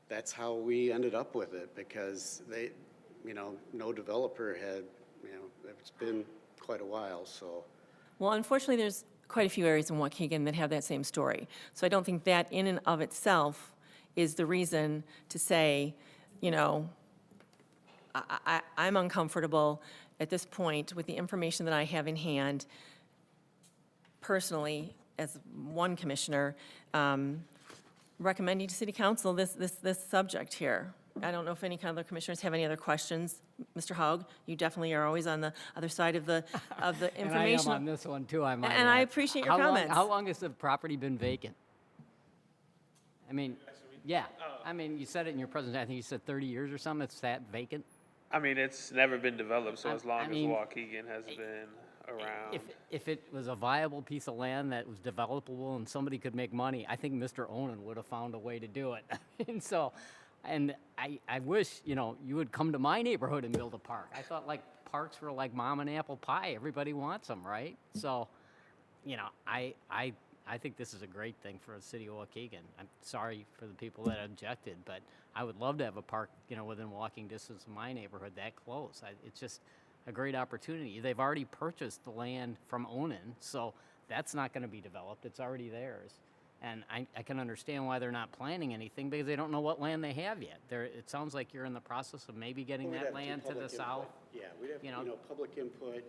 that's how we ended up with it, because they, no developer had, it's been quite a while, so. Well, unfortunately, there's quite a few areas in Waukegan that have that same story. So I don't think that in and of itself is the reason to say, you know, I'm uncomfortable at this point with the information that I have in hand, personally, as one commissioner, recommending to city council this subject here. I don't know if any other commissioners have any other questions. Mr. Haug, you definitely are always on the other side of the information. And I am on this one too, I might And I add. appreciate your How long- comments. How long has the property been vacant? I mean, yeah, I mean, you said it in your presentation, I think you said 30 years or something, it's sat vacant? I mean, it's never been developed, so as long as mean, Waukegan has been around. If it was a viable piece of land that was developable and somebody could make money, I think Mr. Onan would have found a way to do it. And so, and I wish, you know, you would come to my neighborhood and build a park. I thought like parks were like mom and apple pie. Everybody wants them, right? So, you know, I think this is a great thing for the city of Waukegan. I'm sorry for the people that objected, but I would love to have a park, you know, within walking distance of my neighborhood that close. It's just a great opportunity. They've already purchased the land from Onan, so that's not going to be developed. It's already theirs. And I can understand why they're not planning anything because they don't know what land they have yet. It sounds like you're in the process of maybe getting We'd that have to land to the public input. south. Yeah, we'd have, you you know. know, public input.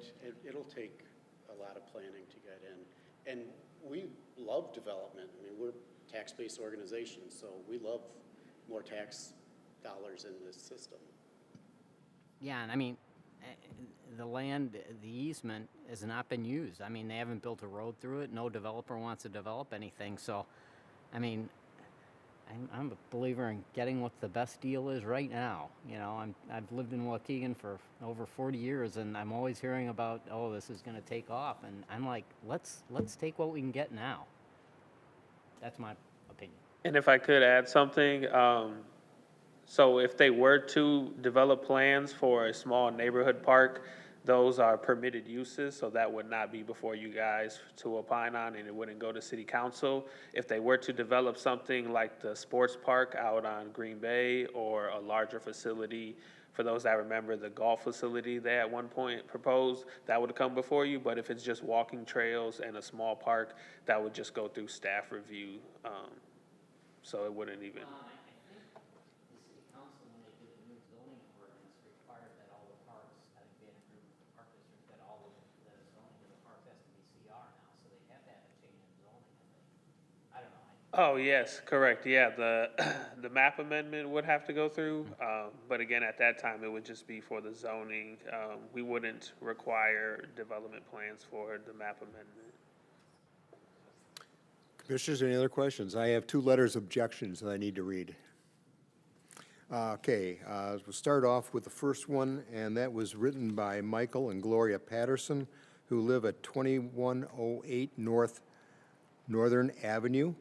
It'll take a lot of planning to get in. And we love development. I mean, we're a tax-based organization, so we love more tax dollars in this system. Yeah, and I mean, the land, the easement has not been used. I mean, they haven't built a road through it. No developer wants to develop anything. So, I mean, I'm a believer in getting what the best deal is right now. You know, I've lived in Waukegan for over 40 years, and I'm always hearing about, oh, this is going to take off. And I'm like, let's take what we can get now. That's my opinion. And if I could add something, so if they were to develop plans for a small neighborhood park, those are permitted uses, so that would not be before you guys to opine on, and it wouldn't go to city council. If they were to develop something like the sports park out on Green Bay or a larger facility, for those that remember the golf facility they at one point proposed, that would come before you. But if it's just walking trails and a small park, that would just go through staff review. So it wouldn't even. Oh, yes, correct, yeah, the map amendment would have to go through, but again, at that time, it would just be for the zoning. We wouldn't require development plans for the map amendment. Commissioners, any other questions? I have 2 letters of objections that I need to read. Okay, we'll start off with the first one, and that was written by Michael and Gloria Patterson, who live at 2108 Northern Avenue.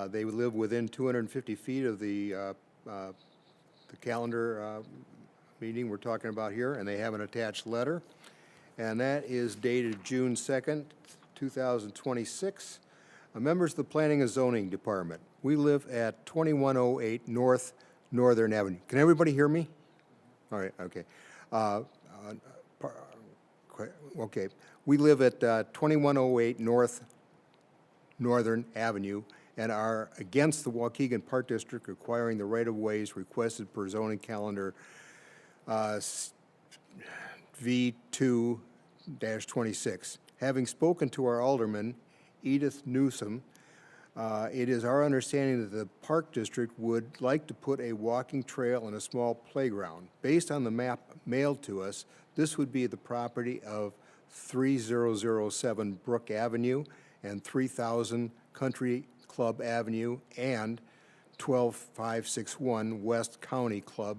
They live within 250 feet of the calendar meeting we're talking about here, and they have an attached letter. And that is dated June 2nd, 2026. Members of the Planning and Zoning Department, we live at 2108 Northern Avenue. Can everybody hear me? All right, okay. Okay, we live at 2108 Northern Avenue and are against the Waukegan Park District acquiring the right-of-ways requested per zoning calendar V2-26. Having spoken to our alderman, Edith Newsom, it is our understanding that the Park District would like to put a walking trail and a small playground. Based on the map mailed to us, this would be the property of 3007 Brook Avenue and 3000 Country Club Avenue and 12561 West Country Club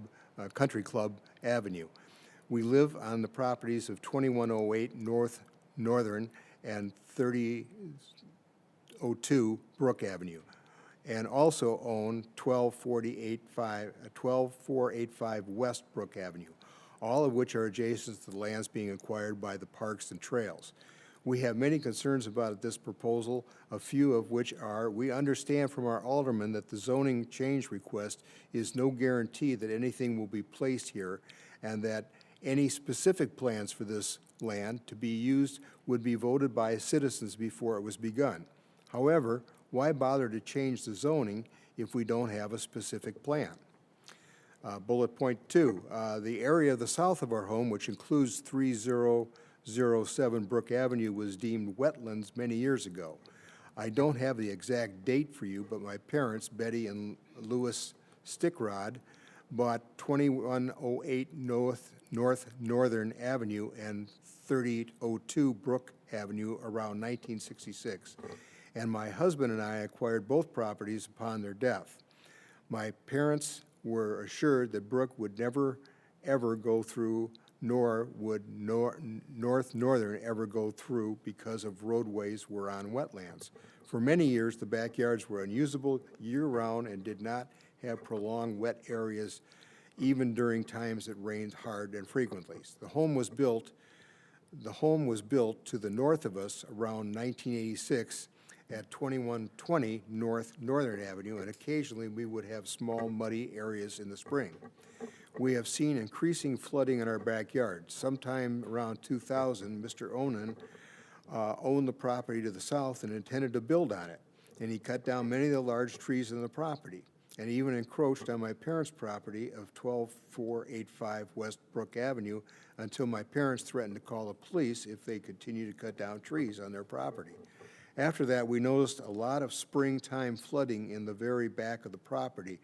Avenue. We live on the properties of 2108 Northern and 3002 Brook Avenue, and also own 12485 West Brook Avenue, all of which are adjacent to the lands being acquired by the Parks and Trails. We have many concerns about this proposal, a few of which are, we understand from our alderman that the zoning change request is no guarantee that anything will be placed here, and that any specific plans for this land to be used would be voted by citizens before it was begun. However, why bother to change the zoning if we don't have a specific plan. Bullet point 2, the area of the south of our home, which includes 3007 Brook Avenue, was deemed wetlands many years ago. I don't have the exact date for you, but my parents, Betty and Louis Stickrod, bought 2108 North Northern Avenue and 3802 Brook Avenue around 1966, and my husband and I acquired both properties upon their death. My parents were assured that Brook would never, ever go through, nor would North Northern ever go through because of roadways were on wetlands. For many years, the backyards were unusable year-round and did not have prolonged wet areas even during times it rained hard and frequently. The home was built to the north of us around 1986 at 2120 North Northern Avenue, and occasionally we would have small muddy areas in the spring. We have seen increasing flooding in our backyard. Sometime around 2000, Mr. Onan owned the property to the south and intended to build on it, and he cut down many of the large trees in the property, and even encroached on my parents' property of 12485 West Brook Avenue until my parents threatened to call the police if they continued to cut down trees on their property. After that, we noticed a lot of springtime flooding in the very back of the property,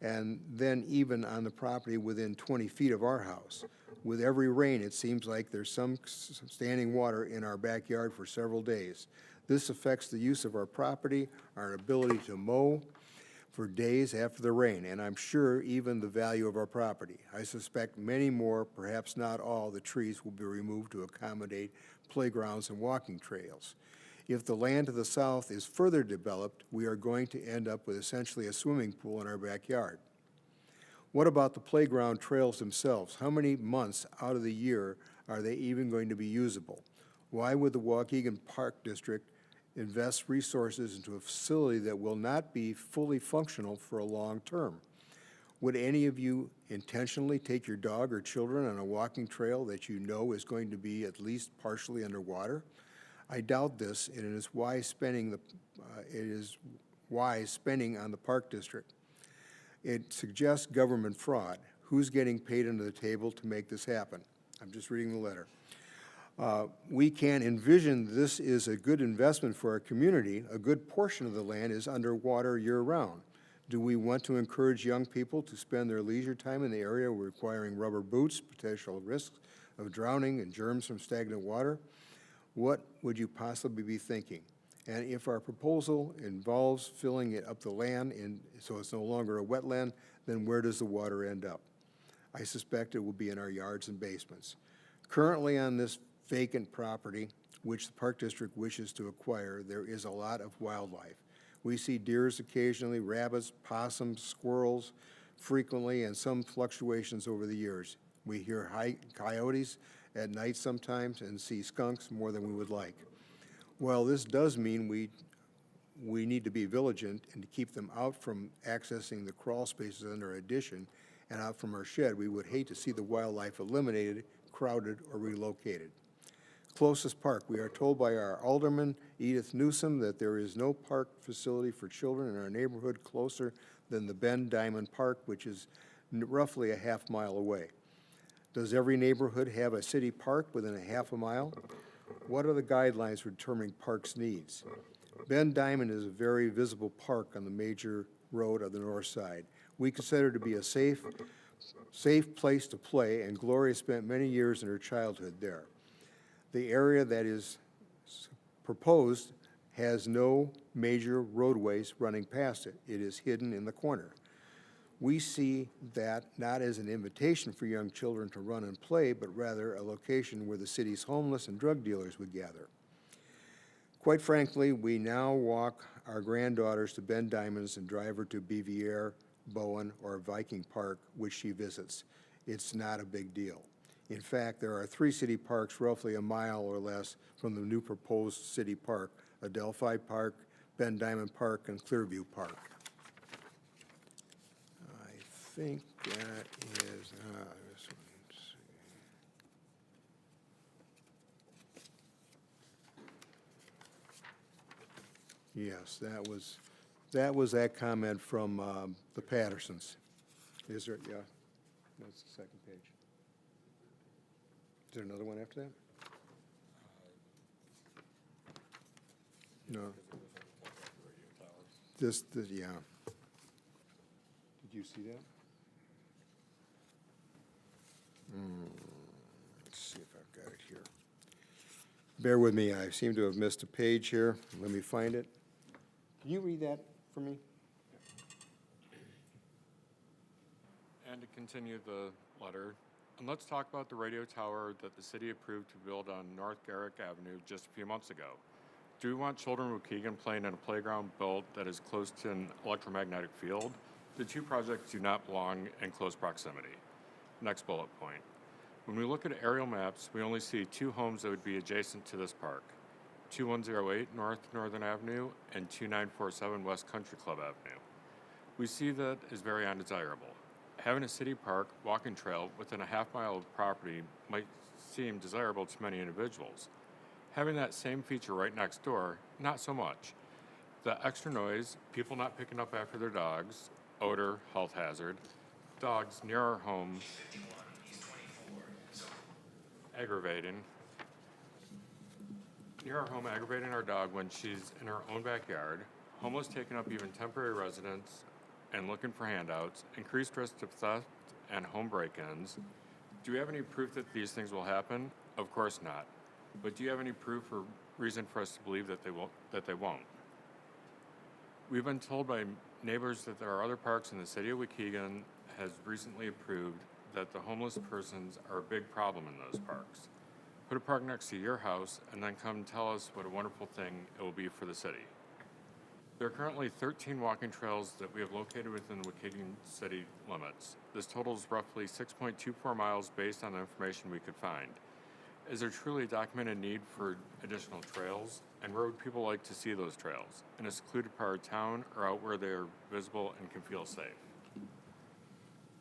and then even on the property within 20 feet of our house. With every rain, it seems like there's some standing water in our backyard for several days. This affects the use of our property, our ability to mow for days after the rain, and I'm sure even the value of our property. I suspect many more, perhaps not all, the trees will be removed to accommodate playgrounds and walking trails. If the land to the south is further developed, we are going to end up with essentially a swimming pool in our backyard. What about the playground trails themselves? How many months out of the year are they even going to be usable? Why would the Waukegan Park District invest resources into a facility that will not be fully functional for a long term? Would any of you intentionally take your dog or children on a walking trail that you know is going to be at least partially underwater? I doubt this, and it is wise spending on the Park District. It suggests government fraud. Who's getting paid under the table to make this happen? I'm just reading the letter. We can envision this is a good investment for our community. A good portion of the land is underwater year-round. Do we want to encourage young people to spend their leisure time in the area requiring rubber boots, potential risks of drowning and germs from stagnant water? What would you possibly be thinking? And if our proposal involves filling it up the land so it's no longer a wetland, then where does the water end up? I suspect it will be in our yards and basements. Currently on this vacant property, which the Park District wishes to acquire, there is a lot of wildlife. We see deers occasionally, rabbits, possums, squirrels frequently, and some fluctuations over the years. We hear coyotes at night sometimes and see skunks more than we would like. Well, this does mean we need to be vigilant and to keep them out from accessing the crawl spaces under our addition and out from our shed. We would hate to see the wildlife eliminated, crowded, or relocated. Closest park. We are told by our alderman, Edith Newsom, that there is no park facility for children in our neighborhood closer than the Ben Diamond Park, which is roughly a half mile away. Does every neighborhood have a city park within a half a mile? What are the guidelines for determining parks' needs? Ben Diamond is a very visible park on the major road of the north side. We consider it to be a safe place to play, and Gloria spent many years in her childhood there. The area that is proposed has no major roadways running past it. It is hidden in the corner. We see that not as an invitation for young children to run and play, but rather a location where the city's homeless and drug dealers would gather. Quite frankly, we now walk our granddaughters to Ben Diamond's and drive her to Bevier, Bowen, or Viking Park, which she visits. It's not a big deal. In fact, there are 3 city parks roughly a mile or less from the new proposed city park: Adelphi Park, Ben Diamond Park, and Clearview Park. I think that is, this one, let's see. Yes, that was that comment from the Pattersons. Is there, yeah, that's the second page. Is there another one after that? No. Yeah. Did you see that? Let's see if I've got it here. Bear with me, I seem to have missed a page here. Let me find it. Can you read that for me? And to continue the letter, and let's talk about the radio tower that the city approved to build on North Garrick Avenue just a few months ago. Do we want children in Waukegan playing in a playground built that is close to an electromagnetic field? The two projects do not belong in close proximity. Next bullet point. When we look at aerial maps, we only see two homes that would be adjacent to this park. 2108 North Northern Avenue and 2947 West Country Club Avenue. We see that as very undesirable. Having a city park walking trail within a half-mile of property might seem desirable to many individuals. Having that same feature right next door, not so much. The extra noise, people not picking up after their dogs, odor, health hazard, dogs near our home, aggravating our dog when she's in her own backyard, homeless taking up even temporary residence and looking for handouts, increased risk of theft and home break-ins. Do we have any proof that these things will happen? Of course not. But do you have any proof or reason for us to believe that they won't? We've been told by neighbors that there are other parks in the city of Waukegan has recently approved that the homeless persons are a big problem in those parks. Put a park next to your house and then come tell us what a wonderful thing it will be for the city. There are currently 13 walking trails that we have located within the Waukegan city limits. This totals roughly 6.24 miles based on the information we could find. Is there truly a documented need for additional trails? And where would people like to see those trails? In a secluded part of town or out where they are visible and can feel safe?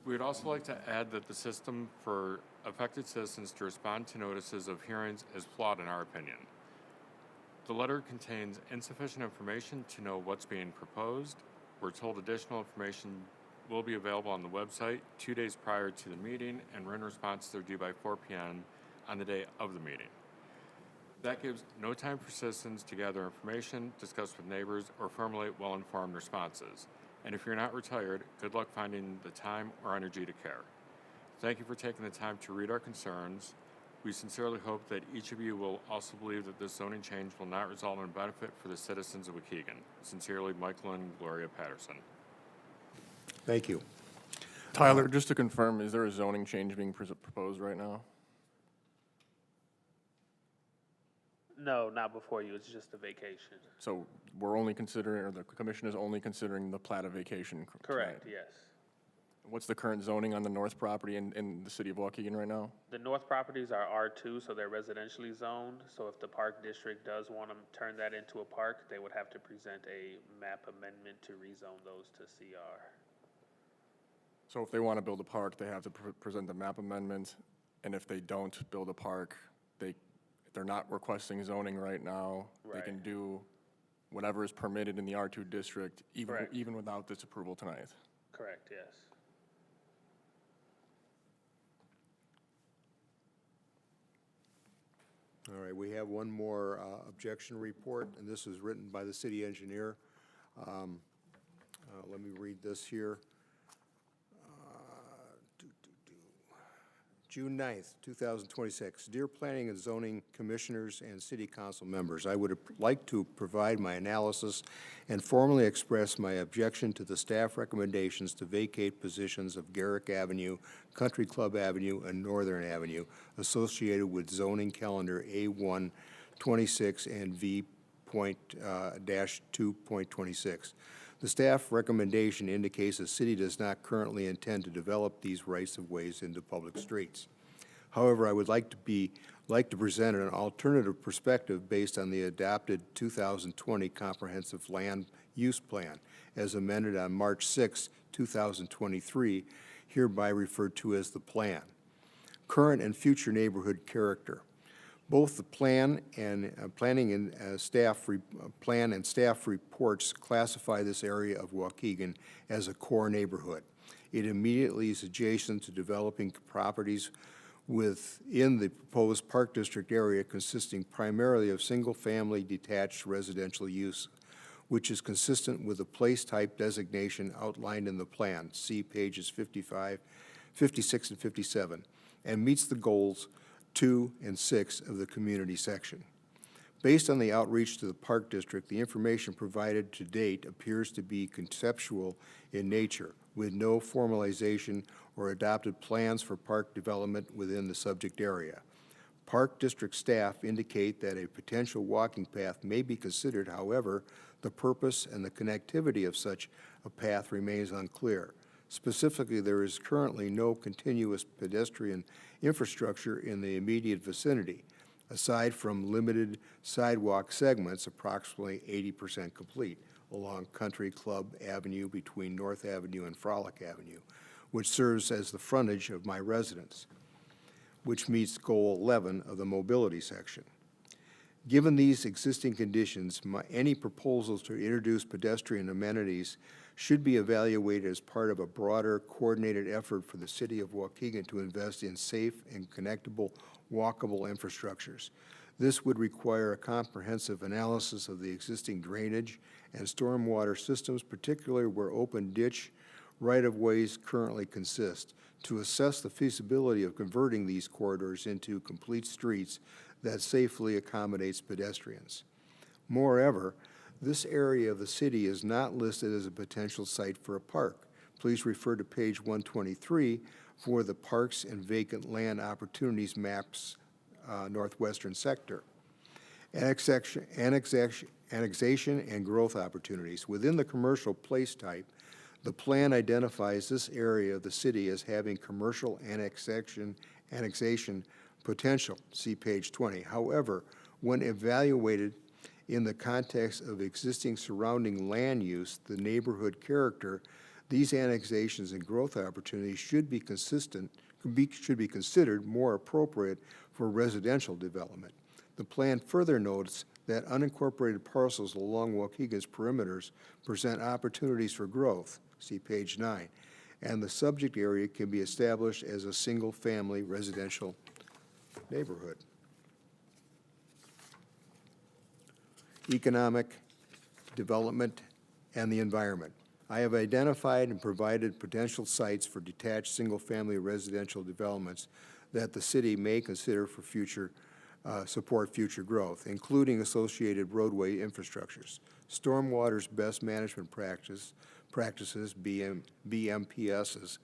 We would also like to add that the system for affected citizens to respond to notices of hearings is flawed in our opinion. The letter contains insufficient information to know what's being proposed. We're told additional information will be available on the website 2 days prior to the meeting, and written responses are due by 4 p.m. on the day of the meeting. That gives no time for citizens to gather information, discuss with neighbors, or formulate well-informed responses. And if you're not retired, good luck finding the time or energy to care. Thank you for taking the time to read our concerns. We sincerely hope that each of you will also believe that this zoning change will not result in a benefit for the citizens of Waukegan. Sincerely, Michael and Gloria Patterson. Thank you. Tyler, just to confirm, is there a zoning change being proposed right now? No, not before you, it's just a vacation. So we're only considering, or the commission is only considering the plat of vacation? Correct, tonight? yes. What's the current zoning on the north property in the city of Waukegan right now? The north properties are R2, so they're residentially zoned. So if the park district does want to turn that into a park, they would have to present a map amendment to rezone those to CR. So if they want to build a park, they have to present the map amendment, and if they don't build a park, they're not requesting zoning right now. Right. They can do whatever is permitted in the R2 district, Correct. even without this approval tonight. Correct, yes. All right, we have one more objection report, and this is written by the city engineer. Let me read this here. June 9th, 2026. Dear Planning and Zoning Commissioners and City Council members, I would like to provide my analysis and formally express my objection to the staff recommendations to vacate positions of Garrick Avenue, Country Club Avenue, and Northern Avenue associated with zoning calendar A126 and V.-2.26. The staff recommendation indicates the city does not currently intend to develop these rights-of-ways into public streets. However, I would like to present an alternative perspective based on the adopted 2020 Comprehensive Land Use Plan, as amended on March 6, 2023, hereby referred to as the plan. Current and future neighborhood character. Both the plan and staff reports classify this area of Waukegan as a core neighborhood. It immediately is adjacent to developing properties within the proposed Park District area consisting primarily of single-family detached residential use, which is consistent with the place type designation outlined in the plan, see pages 55, 56, and 57, and meets the goals 2 and 6 of the community section. Based on the outreach to the Park District, the information provided to date appears to be conceptual in nature, with no formalization or adopted plans for park development within the subject area. Park District staff indicate that a potential walking path may be considered. However, the purpose and the connectivity of such a path remains unclear. Specifically, there is currently no continuous pedestrian infrastructure in the immediate vicinity, aside from limited sidewalk segments approximately 80% complete along Country Club Avenue between North Avenue and Frolic Avenue, which serves as the frontage of my residence, which meets Goal 11 of the mobility section. Given these existing conditions, any proposals to introduce pedestrian amenities should be evaluated as part of a broader coordinated effort for the city of Waukegan to invest in safe and connectable, walkable infrastructures. This would require a comprehensive analysis of the existing drainage and stormwater systems, particularly where open ditch right-of-ways currently consist, to assess the feasibility of converting these corridors into complete streets that safely accommodates pedestrians. Moreover, this area of the city is not listed as a potential site for a park. Please refer to page 123 for the Parks and Vacant Land Opportunities Maps Northwestern Sector. Annexation and growth opportunities. Within the commercial place type, the plan identifies this area of the city as having commercial annexation potential, see page 20. However, when evaluated in the context of existing surrounding land use, the neighborhood character, these annexations and growth opportunities should be considered more appropriate for residential development. The plan further notes that unincorporated parcels along Waukegan's perimeters present opportunities for growth, see page 9, and the subject area can be established as a single-family residential neighborhood. Economic development and the environment. I have identified and provided potential sites for detached single-family residential developments that the city may consider for support future growth, including associated roadway infrastructures. Stormwater's best management practices, BMPSs,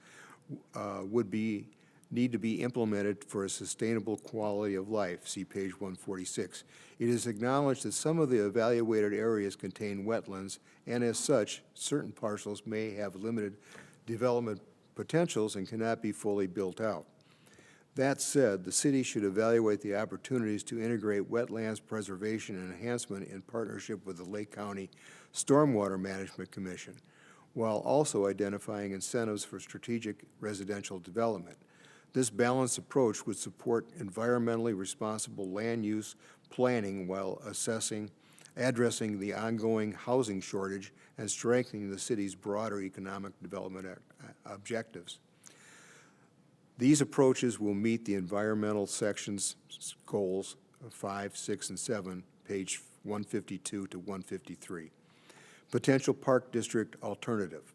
need to be implemented for a sustainable quality of life, see page 146. It is acknowledged that some of the evaluated areas contain wetlands, and as such, certain parcels may have limited development potentials and cannot be fully built out. That said, the city should evaluate the opportunities to integrate wetlands preservation and enhancement in partnership with the Lake County Stormwater Management Commission, while also identifying incentives for strategic residential development. This balanced approach would support environmentally responsible land use planning while addressing the ongoing housing shortage and strengthening the city's broader economic development objectives. These approaches will meet the environmental section's goals of 5, 6, and 7, page 152 to 153. Potential Park District alternative.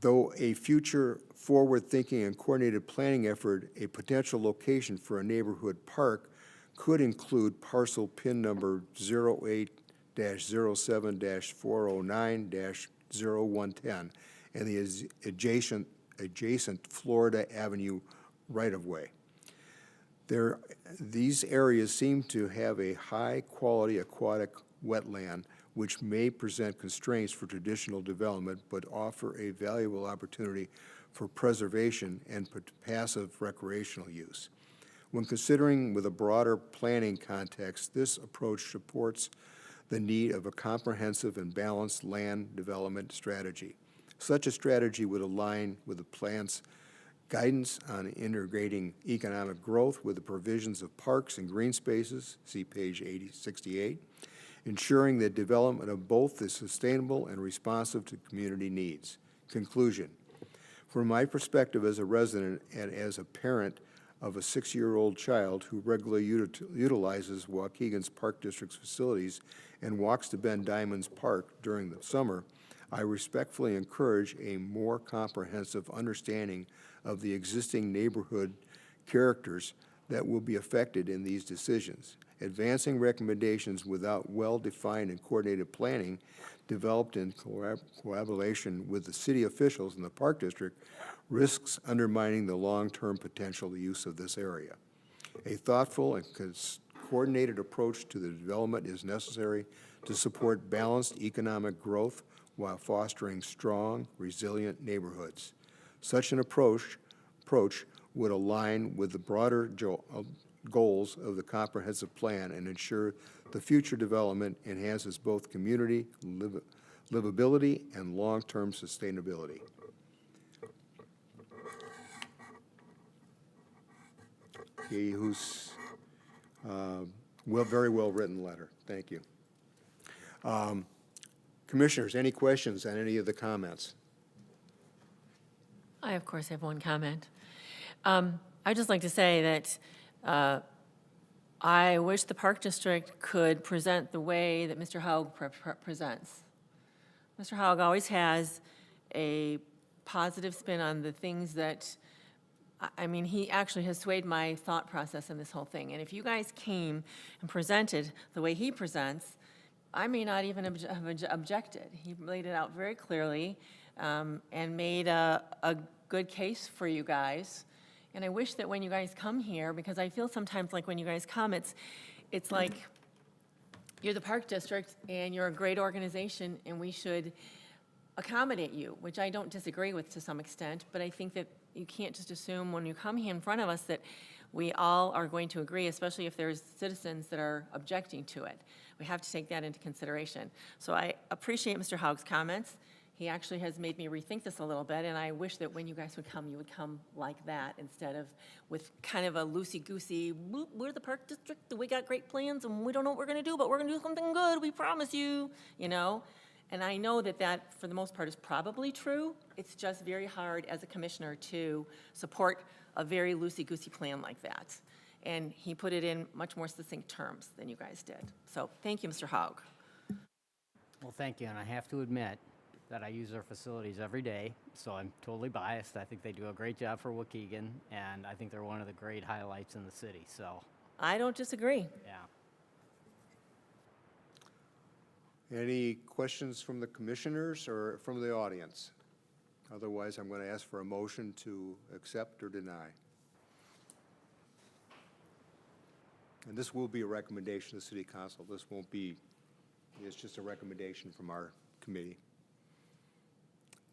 Though a future forward-thinking and coordinated planning effort, a potential location for a neighborhood park could include parcel PIN number 08-07-409-0110 and the adjacent Florida Avenue right-of-way. These areas seem to have a high-quality aquatic wetland which may present constraints for traditional development but offer a valuable opportunity for preservation and passive recreational use. When considering with a broader planning context, this approach supports the need of a comprehensive and balanced land development strategy. Such a strategy would align with the plan's guidance on integrating economic growth with the provisions of parks and green spaces, see page 68, ensuring that development of both is sustainable and responsive to community needs. Conclusion. From my perspective as a resident and as a parent of a 6-year-old child who regularly utilizes Waukegan's Park District's facilities and walks to Ben Diamond's Park during the summer, I respectfully encourage a more comprehensive understanding of the existing neighborhood characters that will be affected in these decisions. Advancing recommendations without well-defined and coordinated planning developed in collaboration with the city officials in the Park District risks undermining the long-term potential use of this area. A thoughtful and coordinated approach to the development is necessary to support balanced economic growth while fostering strong, resilient neighborhoods. Such an approach would align with the broader goals of the comprehensive plan and ensure the future development enhances both community livability and long-term sustainability. Okay, who's very well written letter. Thank you. Commissioners, any questions on any of the comments? I, of course, have one comment. I'd just like to say that I wish the Park District could present the way that Mr. Haug presents. Mr. Haug always has a positive spin on the things that, I mean, he actually has swayed my thought process in this whole thing. And if you guys came and presented the way he presents, I may not even have objected. He laid it out very clearly and made a good case for you guys. And I wish that when you guys come here, because I feel sometimes like when you guys come, it's like you're the Park District and you're a great organization and we should accommodate you, which I don't disagree with to some extent, but I think that you can't just assume when you come here in front of us that we all are going to agree, especially if there's citizens that are objecting to it. We have to take that into consideration. So I appreciate Mr. Haug's comments. He actually has made me rethink this a little bit, and I wish that when you guys would come, you would come like that instead of with kind of a loosey-goosey, we're the Park District, we got great plans, and we don't know what we're going to do, but we're going to do something good, we promise you, you know? And I know that that, for the most part, is probably true. It's just very hard as a commissioner to support a very loosey-goosey plan like that. And he put it in much more succinct terms than you guys did. So thank you, Mr. Haug. Well, thank you, and I have to admit that I use their facilities every day, so I'm totally biased. I think they do a great job for Waukegan, and I think they're one of the great highlights in the city, so. I don't disagree. Yeah. Any questions from the commissioners or from the audience? Otherwise, I'm going to ask for a motion to accept or deny. And this will be a recommendation to the City Council. This won't be, it's just a recommendation from our committee.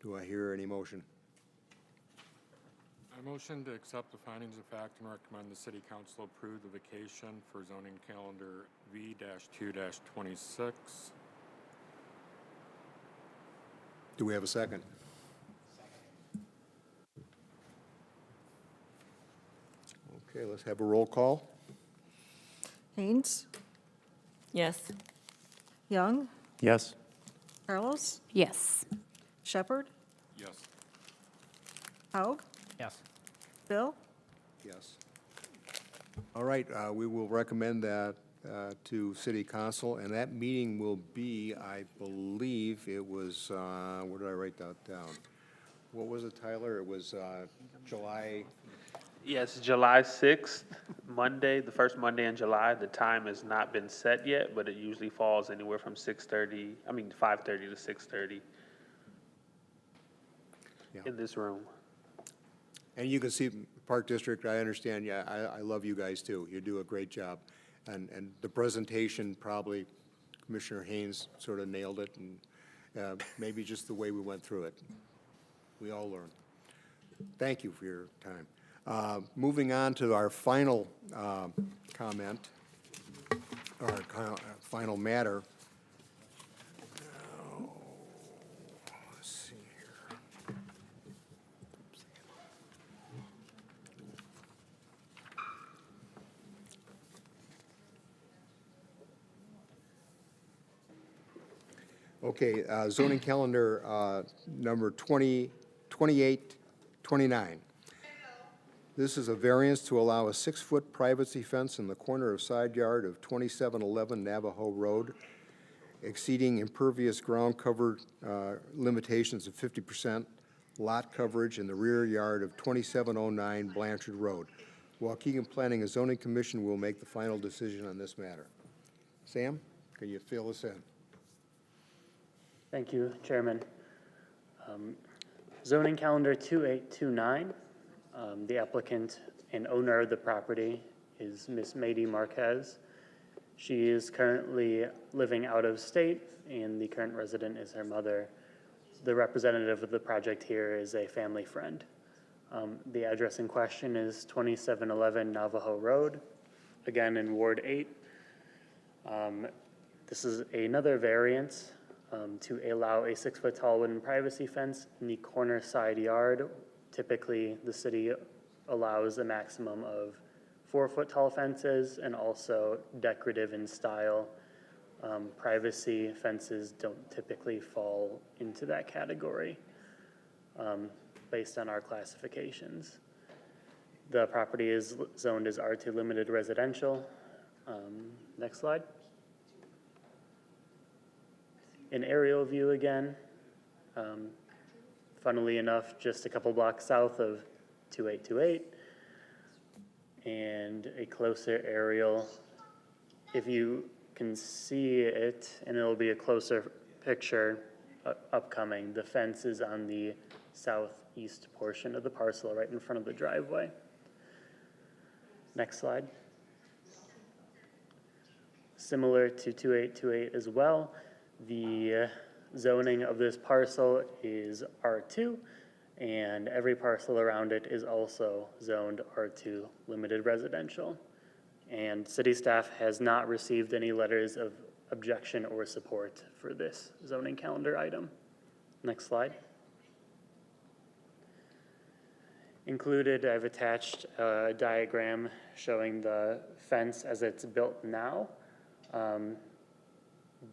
Do I hear any motion? I motion to accept the findings of fact and recommend the City Council approve the vacation for zoning calendar V-2-26. Do we have a second? Okay, let's have a roll call. Haynes, Yes. Young, Yes. Carlos, Yes. Shepherd, Yes. Haug, Yes. Bill, Yes. All right, we will recommend that to City Council, and that meeting will be, I believe, it was, where did I write that down? What was it, Tyler? It was July, Yes, July 6th, Monday, the first Monday in July. The time has not been set yet, but it usually falls anywhere from 5:30 to 6:30 Yeah. in this room. and you can see Park District, I understand, yeah, I love you guys too. You do a great job. And the presentation, probably Commissioner Haynes sort of nailed it, and maybe just the way we went through it. We all learned. Thank you for your time. Moving on to our final comment, or final matter. Let's see here. Okay, zoning calendar number 2829. This is a variance to allow a 6-foot privacy fence in the corner of side yard of 2711 Navajo Road, exceeding impervious ground cover limitations of 50%, lot coverage in the rear yard of 2709 Blanchard Road. Waukegan Planning and Zoning Commission will make the final decision on this matter. Sam, can you fill us in? Thank you, Chairman. Zoning calendar 2829, the applicant and owner of the property is Ms. Mady Marquez. She is currently living out of state, and the current resident is her mother. The representative of the project here is a family friend. The address in question is 2711 Navajo Road, again in Ward 8. This is another variance to allow a 6-foot tall wooden privacy fence in the corner side yard. Typically, the city allows a maximum of 4-foot tall fences and also decorative in style. Privacy fences don't typically fall into that category based on our classifications. The property is zoned as R2 limited residential. Next slide. An aerial view again. Funnily enough, just a couple blocks south of 2828. And a closer aerial. If you can see it, and it'll be a closer picture upcoming, the fence is on the southeast portion of the parcel right in front of the driveway. Next slide. Similar to 2828 as well, the zoning of this parcel is R2, and every parcel around it is also zoned R2 limited residential. And city staff has not received any letters of objection or support for this zoning calendar item. Next slide. Included, I've attached a diagram showing the fence as it's built now.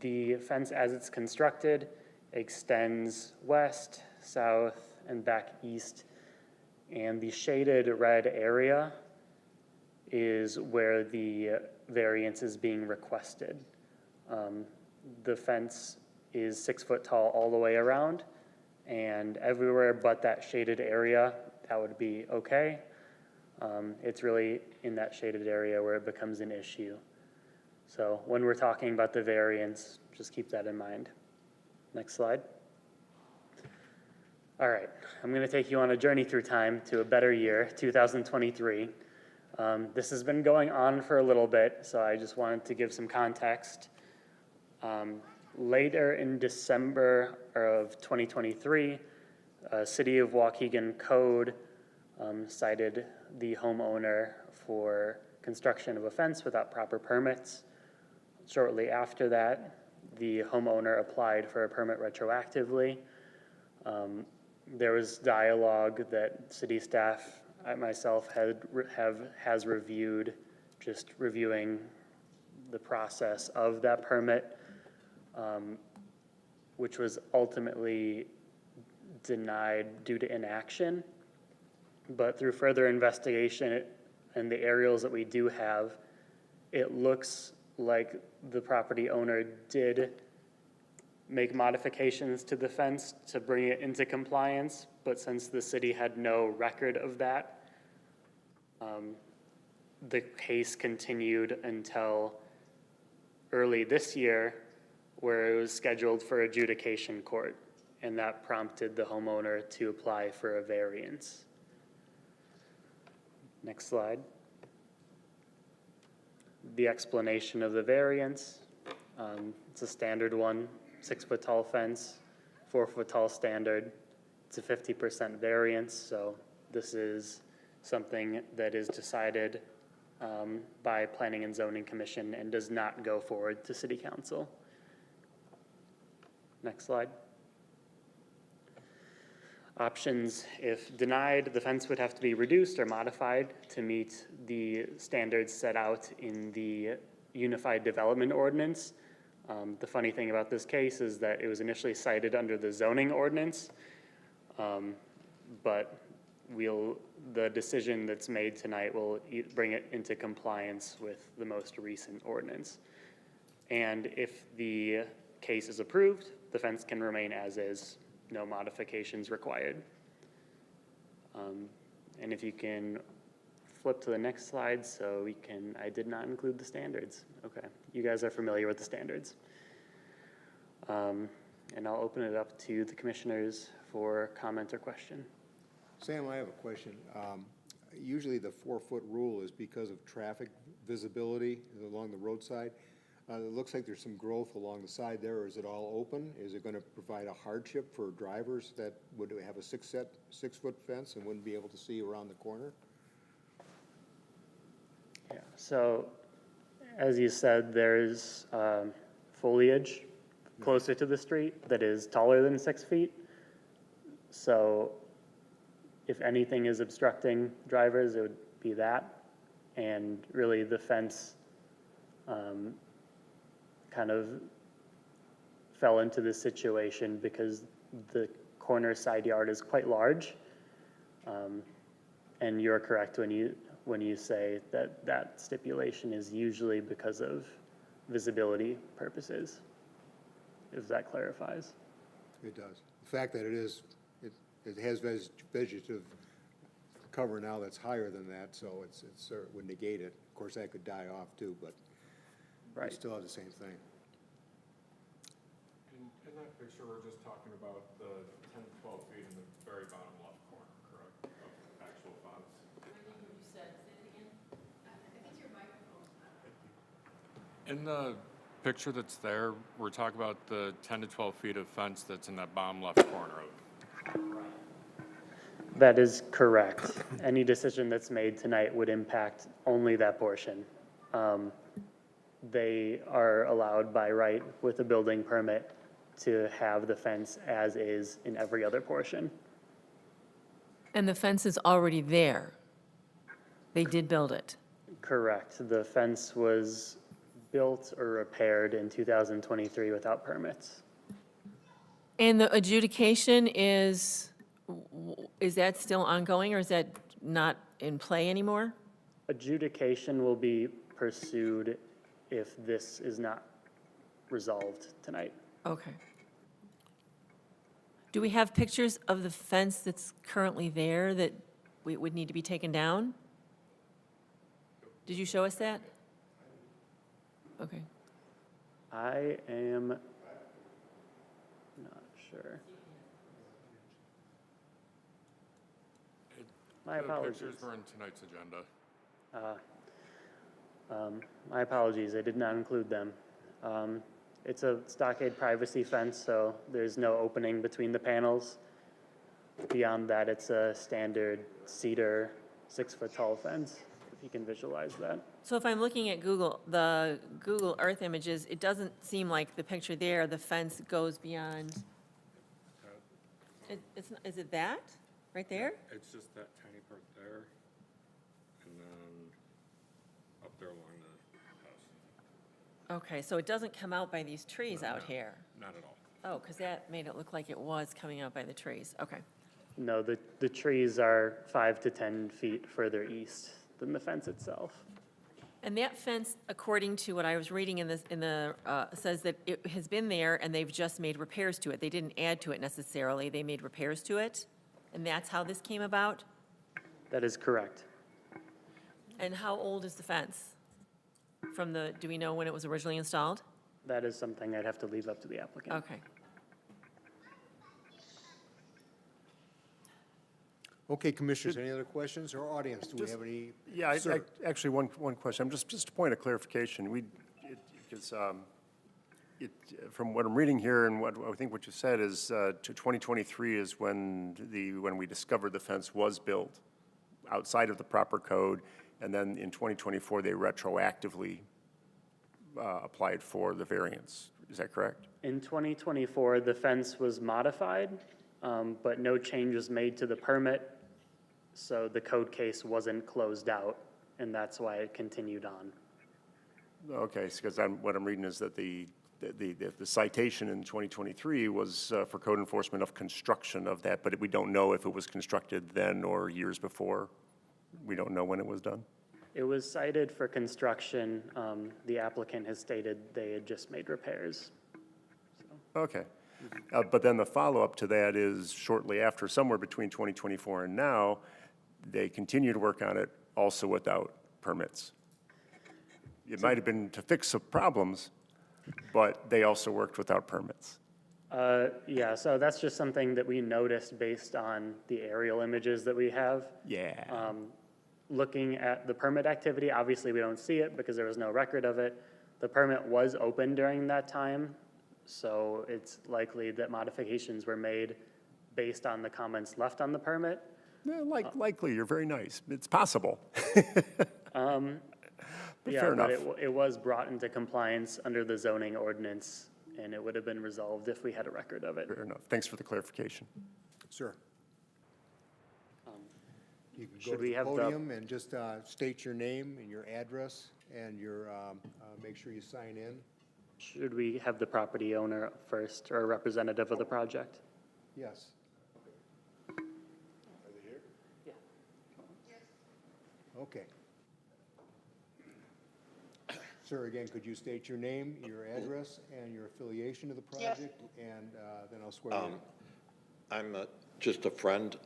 The fence as it's constructed extends west, south, and back east. And the shaded red area is where the variance is being requested. The fence is 6 foot tall all the way around, and everywhere but that shaded area, that would be okay. It's really in that shaded area where it becomes an issue. So when we're talking about the variance, just keep that in mind. Next slide. All right, I'm going to take you on a journey through time to a better year, 2023. This has been going on for a little bit, so I just wanted to give some context. Later in December of 2023, City of Waukegan Code cited the homeowner for construction of a fence without proper permits. Shortly after that, the homeowner applied for a permit retroactively. There was dialogue that city staff, myself, has reviewed, just reviewing the process of that permit, which was ultimately denied due to inaction. But through further investigation and the aerials that we do have, it looks like the property owner did make modifications to the fence to bring it into compliance, but since the city had no record of that, the case continued until early this year, where it was scheduled for adjudication court, and that prompted the homeowner to apply for a variance. Next slide. The explanation of the variance. It's a standard one, 6 foot tall fence, 4 foot tall standard. It's a 50% variance, so this is something that is decided by Planning and Zoning Commission and does not go forward to City Council. Next slide. Options: if denied, the fence would have to be reduced or modified to meet the standards set out in the Unified Development Ordinance. The funny thing about this case is that it was initially cited under the zoning ordinance, but the decision that's made tonight will bring it into compliance with the most recent ordinance. And if the case is approved, the fence can remain as is, no modifications required. And if you can flip to the next slide so I did not include the standards. Okay, you guys are familiar with the standards. And I'll open it up to the commissioners for comment or question. Sam, I have a question. Usually the 4-foot rule is because of traffic visibility along the roadside. It looks like there's some growth along the side there. Is it all open? Is it going to provide a hardship for drivers that would have a 6-foot fence and wouldn't be able to see around the corner? Yeah, so as you said, there's foliage closer to the street that is taller than 6 feet. So if anything is obstructing drivers, it would be that. And really the fence kind of fell into this situation because the corner side yard is quite large. And you're correct when you say that stipulation is usually because of visibility purposes, if that clarifies. It does. The fact that it has vegetative cover now that's higher than that, so it would negate it. Of course, that could die off too, but we still have the same thing. In that picture, we're just talking about the 10 to 12 feet in the very bottom left corner, correct, of actual fence? In the picture that's there, we're talking about the 10 to 12 feet of fence that's in that bottom left corner of. That is correct. Any decision that's made tonight would impact only that portion. They are allowed by right with a building permit to have the fence as is in every other portion. And the fence is already there. They did build it. Correct. The fence was built or repaired in 2023 without permits. And the adjudication is that still ongoing or is that not in play anymore? Adjudication will be pursued if this is not resolved tonight. Okay. Do we have pictures of the fence that's currently there that would need to be taken down? Did you show us that? Okay. I am not sure. My apologies. The pictures were in tonight's agenda. My apologies, I did not include them. It's a stockade privacy fence, so there's no opening between the panels. Beyond that, it's a standard cedar 6-foot-tall fence, if you can visualize that. So if I'm looking at the Google Earth images, it doesn't seem like the picture there, the fence goes beyond. Is it that, right there? It's just that tiny part there, and then up there along the house. Okay, so it doesn't come out by these trees out here? Not at all. Oh, because that made it look like it was coming out by the trees. Okay. No, the trees are 5 to 10 feet further east than the fence itself. And that fence, according to what I was reading says that it has been there and they've just made repairs to it. They didn't add to it necessarily, they made repairs to it? And that's how this came about? That is correct. And how old is the fence? Do we know when it was originally installed? That is something I'd have to leave up to the applicant. Okay. Okay, Commissioners, any other questions, or audience, do we have any? Yeah, Sir. actually, one question. Just a point of clarification. Because from what I'm reading here and what I think what you said is to 2023 is when we discovered the fence was built outside of the proper code, and then in 2024 they retroactively applied for the variance. Is that correct? In 2024, the fence was modified, but no change was made to the permit, so the code case wasn't closed out, and that's why it continued on. Okay, because what I'm reading is that the the citation in 2023 was for code enforcement of construction of that, but we don't know if it was constructed then or years before. We don't know when it was done. It was cited for construction. The applicant has stated they had just made repairs. Okay. But then the follow-up to that is shortly after, somewhere between 2024 and now, they continue to work on it also without permits. It might have been to fix some problems, but they also worked without permits. Yeah, so that's just something that we noticed based on the aerial images that we have. Yeah. Looking at the permit activity, obviously we don't see it because there was no record of it. The permit was open during that time, so it's likely that modifications were made based on the comments left on the permit. Yeah, likely, you're very nice. It's possible. But Yeah, fair but enough. it was brought into compliance under the zoning ordinance, and it would have been resolved if we had a record of it. Fair enough. Thanks for the clarification. Sir. You can go Should to we the have the- podium and just state your name and your address and your, make sure you sign in. Should we have the property owner first or a representative of the project? Yes. Yeah. Okay. Sir, again, could you state your name, your address, and your affiliation to the project? And then I'll swear you in. I'm just a friend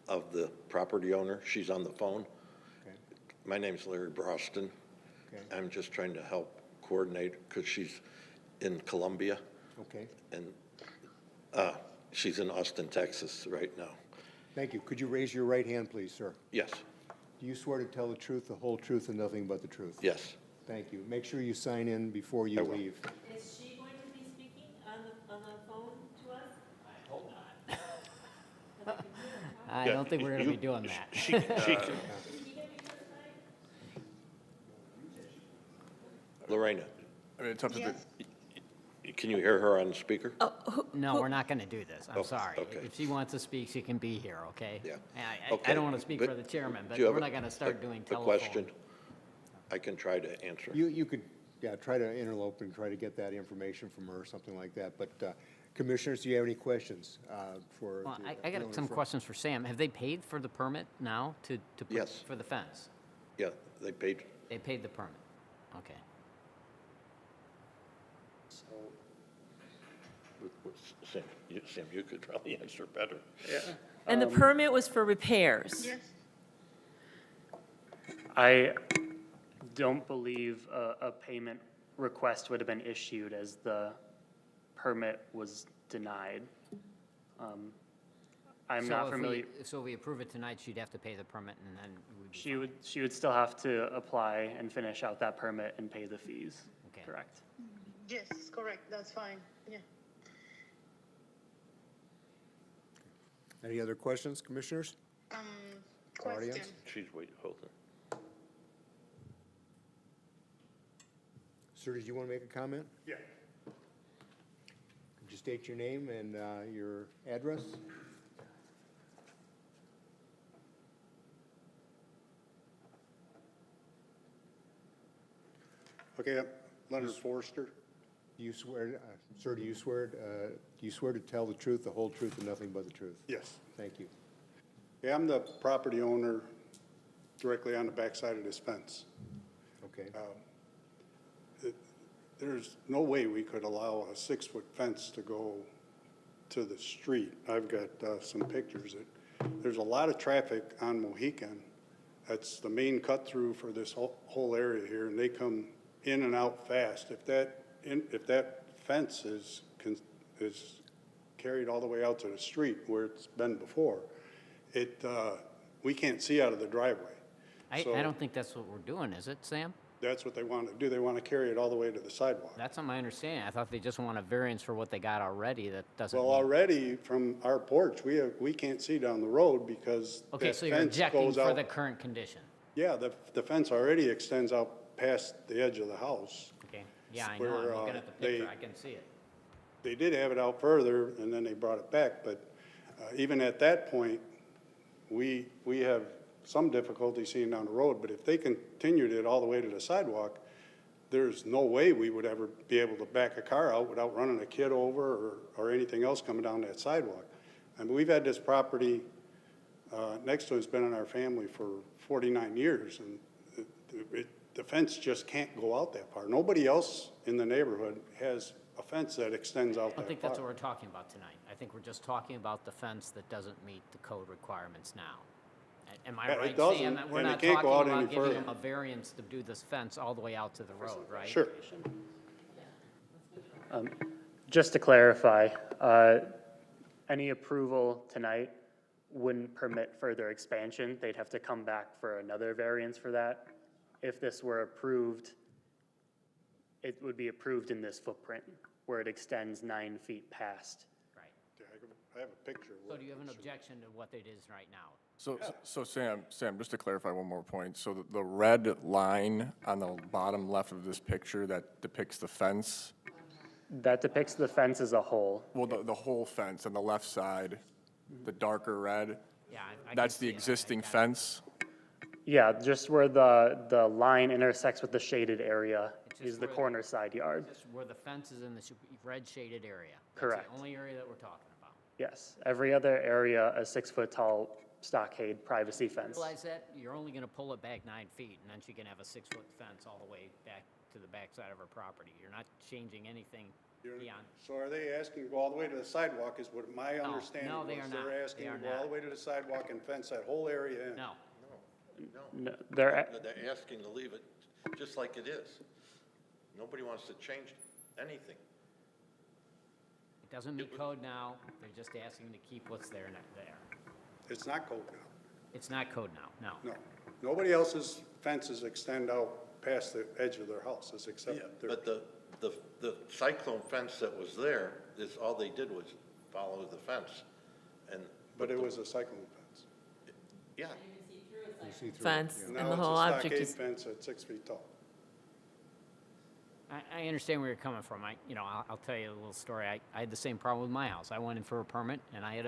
of the property owner. She's on the phone. Okay. My name's Larry Broston. Okay. I'm just trying to help coordinate because she's in Columbia Okay. and she's in Austin, Texas right now. Thank you. Could you raise your right hand, please, sir? Yes, Do you swear to tell the truth, the whole truth, and nothing but the truth? yes. Thank you. Make sure you sign in before you leave. Is she going to be speaking on the phone to us? I hope not. I don't think we're going to be doing that. She can. Lorena, I mean, it's up to the, can you hear her on the speaker? No, we're not going to do this. I'm Oh, sorry. okay. If she wants to speak, she can be here, okay? Yeah. And I Okay, don't want to speak but for the chairman, but do you have we're not going to start doing a telephone. question? I can try to answer. You could, yeah, try to interlope and try to get that information from her or something like that. But commissioners, do you have any questions for? Well, the I got owner some for- questions for Sam. Have they paid for the permit now to put, Yes. for the fence? Yeah, they paid. They paid the permit. Okay. Sam, you could probably answer better. Yeah. And the permit was for repairs? I don't believe a payment request would have been issued as the permit was denied. I'm So not if we- familiar. So if we approve it tonight, she'd have to pay the permit and then we'd be She would still have to apply and finish out that permit and pay the fees. Okay. Correct. Yes, correct, that's fine, yeah. Any other questions, commissioners? Question. Audience? She's waiting, hold on. Sir, did you want to make a comment? yeah. Could you state your name and your address? Okay, I'm Leonard Forrester. Do you swear, sir, do you swear to tell the truth, the whole truth, and nothing but the truth? Yes. Thank you. Yeah, I'm the property owner directly on the backside of this fence. Okay. There's no way we could allow a 6-foot fence to go to the street. I've got some pictures. There's a lot of traffic on Mohican. That's the main cut-through for this whole area here, and they come in and out fast. If that fence is carried all the way out to the street where it's been before, we can't see out of the driveway. I So don't think that's what we're doing, is it, Sam? that's what they want to do. They want to carry it all the way to the sidewalk. That's not my understanding. I thought they just want a variance for what they got already. That doesn't Well, mean. already from our porch, we can't see down the road because Okay, that so you're fence objecting goes for out. the current condition. Yeah, the fence already extends out past the edge of the house. Okay, yeah, I know. I'm Where, looking at the picture. I can see it. They did have it out further, and then they brought it back, but even at that point, we have some difficulty seeing down the road, but if they continued it all the way to the sidewalk, there's no way we would ever be able to back a car out without running a kid over or anything else coming down that sidewalk. I mean, we've had this property next to it's been in our family for 49 years, and the fence just can't go out that far. Nobody else in the neighborhood has a fence that extends out that I far. don't think that's what we're talking about tonight. I think we're just talking about the fence that doesn't meet the code requirements now. Am I Yeah, it right, doesn't, Sam? That we're and it not can't talking go out about any giving further. them a variance to do this fence all the way out to the road, right? Sure. Just to clarify, any approval tonight wouldn't permit further expansion. They'd have to come back for another variance for that. If this were approved, it would be approved in this footprint where it extends 9 feet past. Right. Yeah, I have a picture. So do you have an objection to what it is right now? So Sam, just to clarify one more point, so the red line on the bottom left of this picture that depicts the fence, That depicts the fence as a whole. well, the whole fence on the left side, the darker red, Yeah, I that's can the see it. existing fence? Yeah, just where the line intersects with the shaded area It's just is the where- corner side yard. Just where the fence is in the red shaded area. Correct. That's the only area that we're talking about. Yes, every other area, a 6-foot-tall stockade privacy fence. Realize that you're only gonna pull it back 9 feet, and then she can have a 6-foot fence all the way back to the backside of her property. You're not changing anything beyond. So are they asking to go all the way to the sidewalk is what my understanding no, was. they are not. They're asking They to are go all not. the way to the sidewalk and fence that whole area in. No, No, they're, They're asking to leave it just like it is. Nobody wants to change anything. it doesn't meet code now. They're just asking to keep what's there. It's not code now. It's not code now, no. No. Nobody else's fences extend out past the edge of their houses except Yeah, their. but the cyclone fence that was there, is all they did was follow the fence. And, But it was a cyclone fence. yeah, Fence, and Now the whole it's a object stockade is, fence at 6 feet tall. I understand where you're coming from. I'll tell you a little story. I had the same problem with my house. I went in for a permit, and I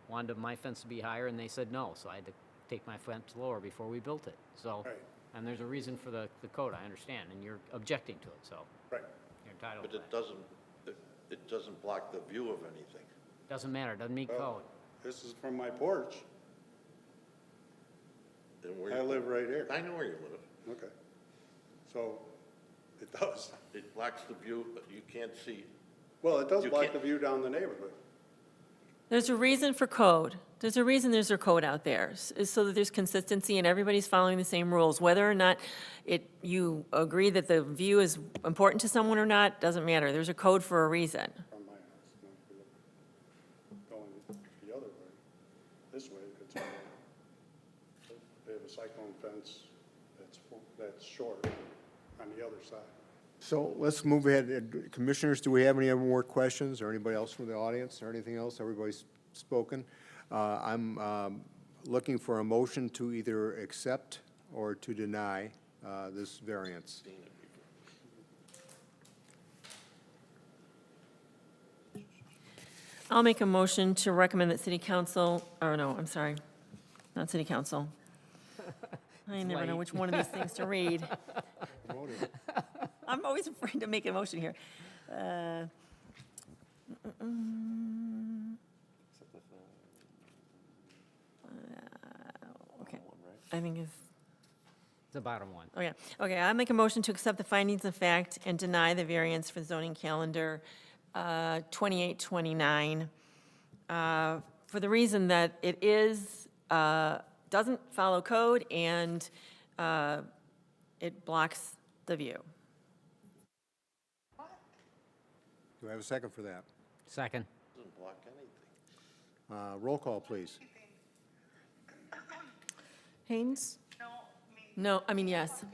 wanted my fence to be higher, and they said no, so I had to take my fence lower before we built it. So, Right. and there's a reason for the code, I understand, and you're objecting to it, so Right. you're entitled but to it that. doesn't block the view of anything. Doesn't matter, doesn't meet Well, code. This is from my porch. And where I you- live right here. I know where you live. Okay. So it does. It blocks the view, but you can't see. Well, it does You block can't- the view down the neighborhood. there's a reason for code. There's a reason there's a code out there, is so that there's consistency and everybody's following the same rules. Whether or not you agree that the view is important to someone or not, doesn't matter. There's a code for a reason. From my house. Now, if you look going the other way, this way, it's all, they have a cyclone fence that's short on the other side. So let's move ahead. Commissioners, do we have any more questions, or anybody else from the audience, or anything else? Everybody's spoken. I'm looking for a motion to either accept or to deny this variance. I'll make a motion to recommend that city council, or no, I'm sorry, not city council. I never know late. which one of these things to read. I'm always afraid to make a motion here. Okay, I think it's, The bottom one. okay, I make a motion to accept the findings of fact and deny the variance for zoning calendar 2829, for the reason that it doesn't follow code and it blocks the view. Do I have a second for that? Second. Doesn't block anything. Roll call, please. Haynes? No, I mean, yes.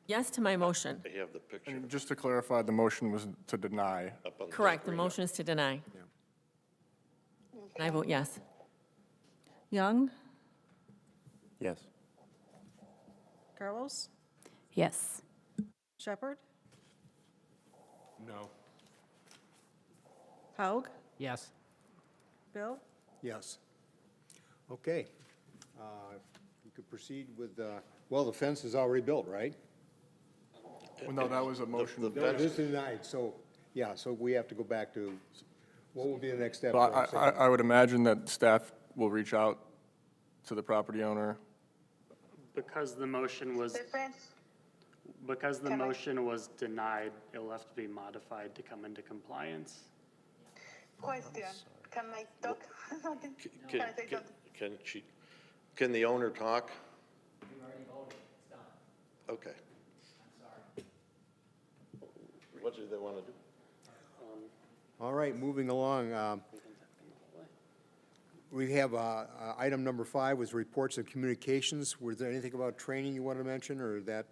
Yes to my motion. They have the picture. And just to clarify, the motion was to deny. up on the Correct, the screen. motion is to deny. And I vote yes. Young? Yes. Carlos? Yes. Shepherd? No. Haug? Yes. Bill? Yes. Okay. You could proceed with, well, the fence is already built, right? Well, no, that was a motion. The No, fence- this is denied, so, yeah, so we have to go back to, what will be the next step? Well, for us? I would imagine that staff will reach out to the property owner. Because the motion was, The fence, because the Can I- motion was denied, it'll have to be modified to come into compliance. question, can I talk? Nothing. Can, Can I say can, something? can the owner talk? Okay. What do they want to do? All right, moving along. We have item number 5 was reports and communications. Was there anything about training you wanted to mention, or that?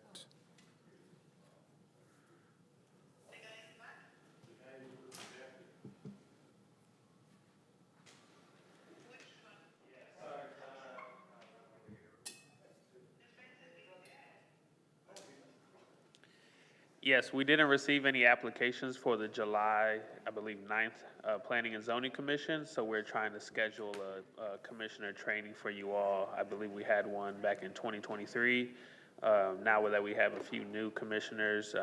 Yes, we didn't receive any applications for the July, I believe, 9th Planning and Zoning Commission, so we're trying to schedule a commissioner training for you all. I believe we had one back in 2023. Now that we have a few new commissioners,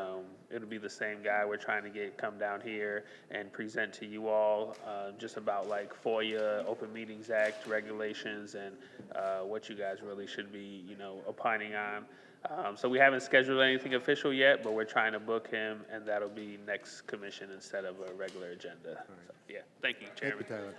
it'll be the same guy. We're trying to come down here and present to you all just about like FOIA, Open Meetings Act regulations, and what you guys really should be, opining on. So we haven't scheduled anything official yet, but we're trying to book him, and that'll be next commission instead of a regular agenda. So, yeah, thank you, Thank you, Chairman. Tyler.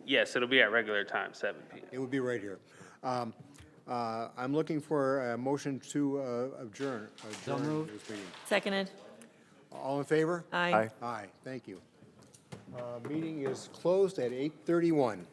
Yes, it'll be at regular time, 7 p.m. It would be right here. I'm looking for a motion to adjourn moved. this meeting. Seconded. All in favor? Aye. Aye, thank you. Meeting is closed at 8:31.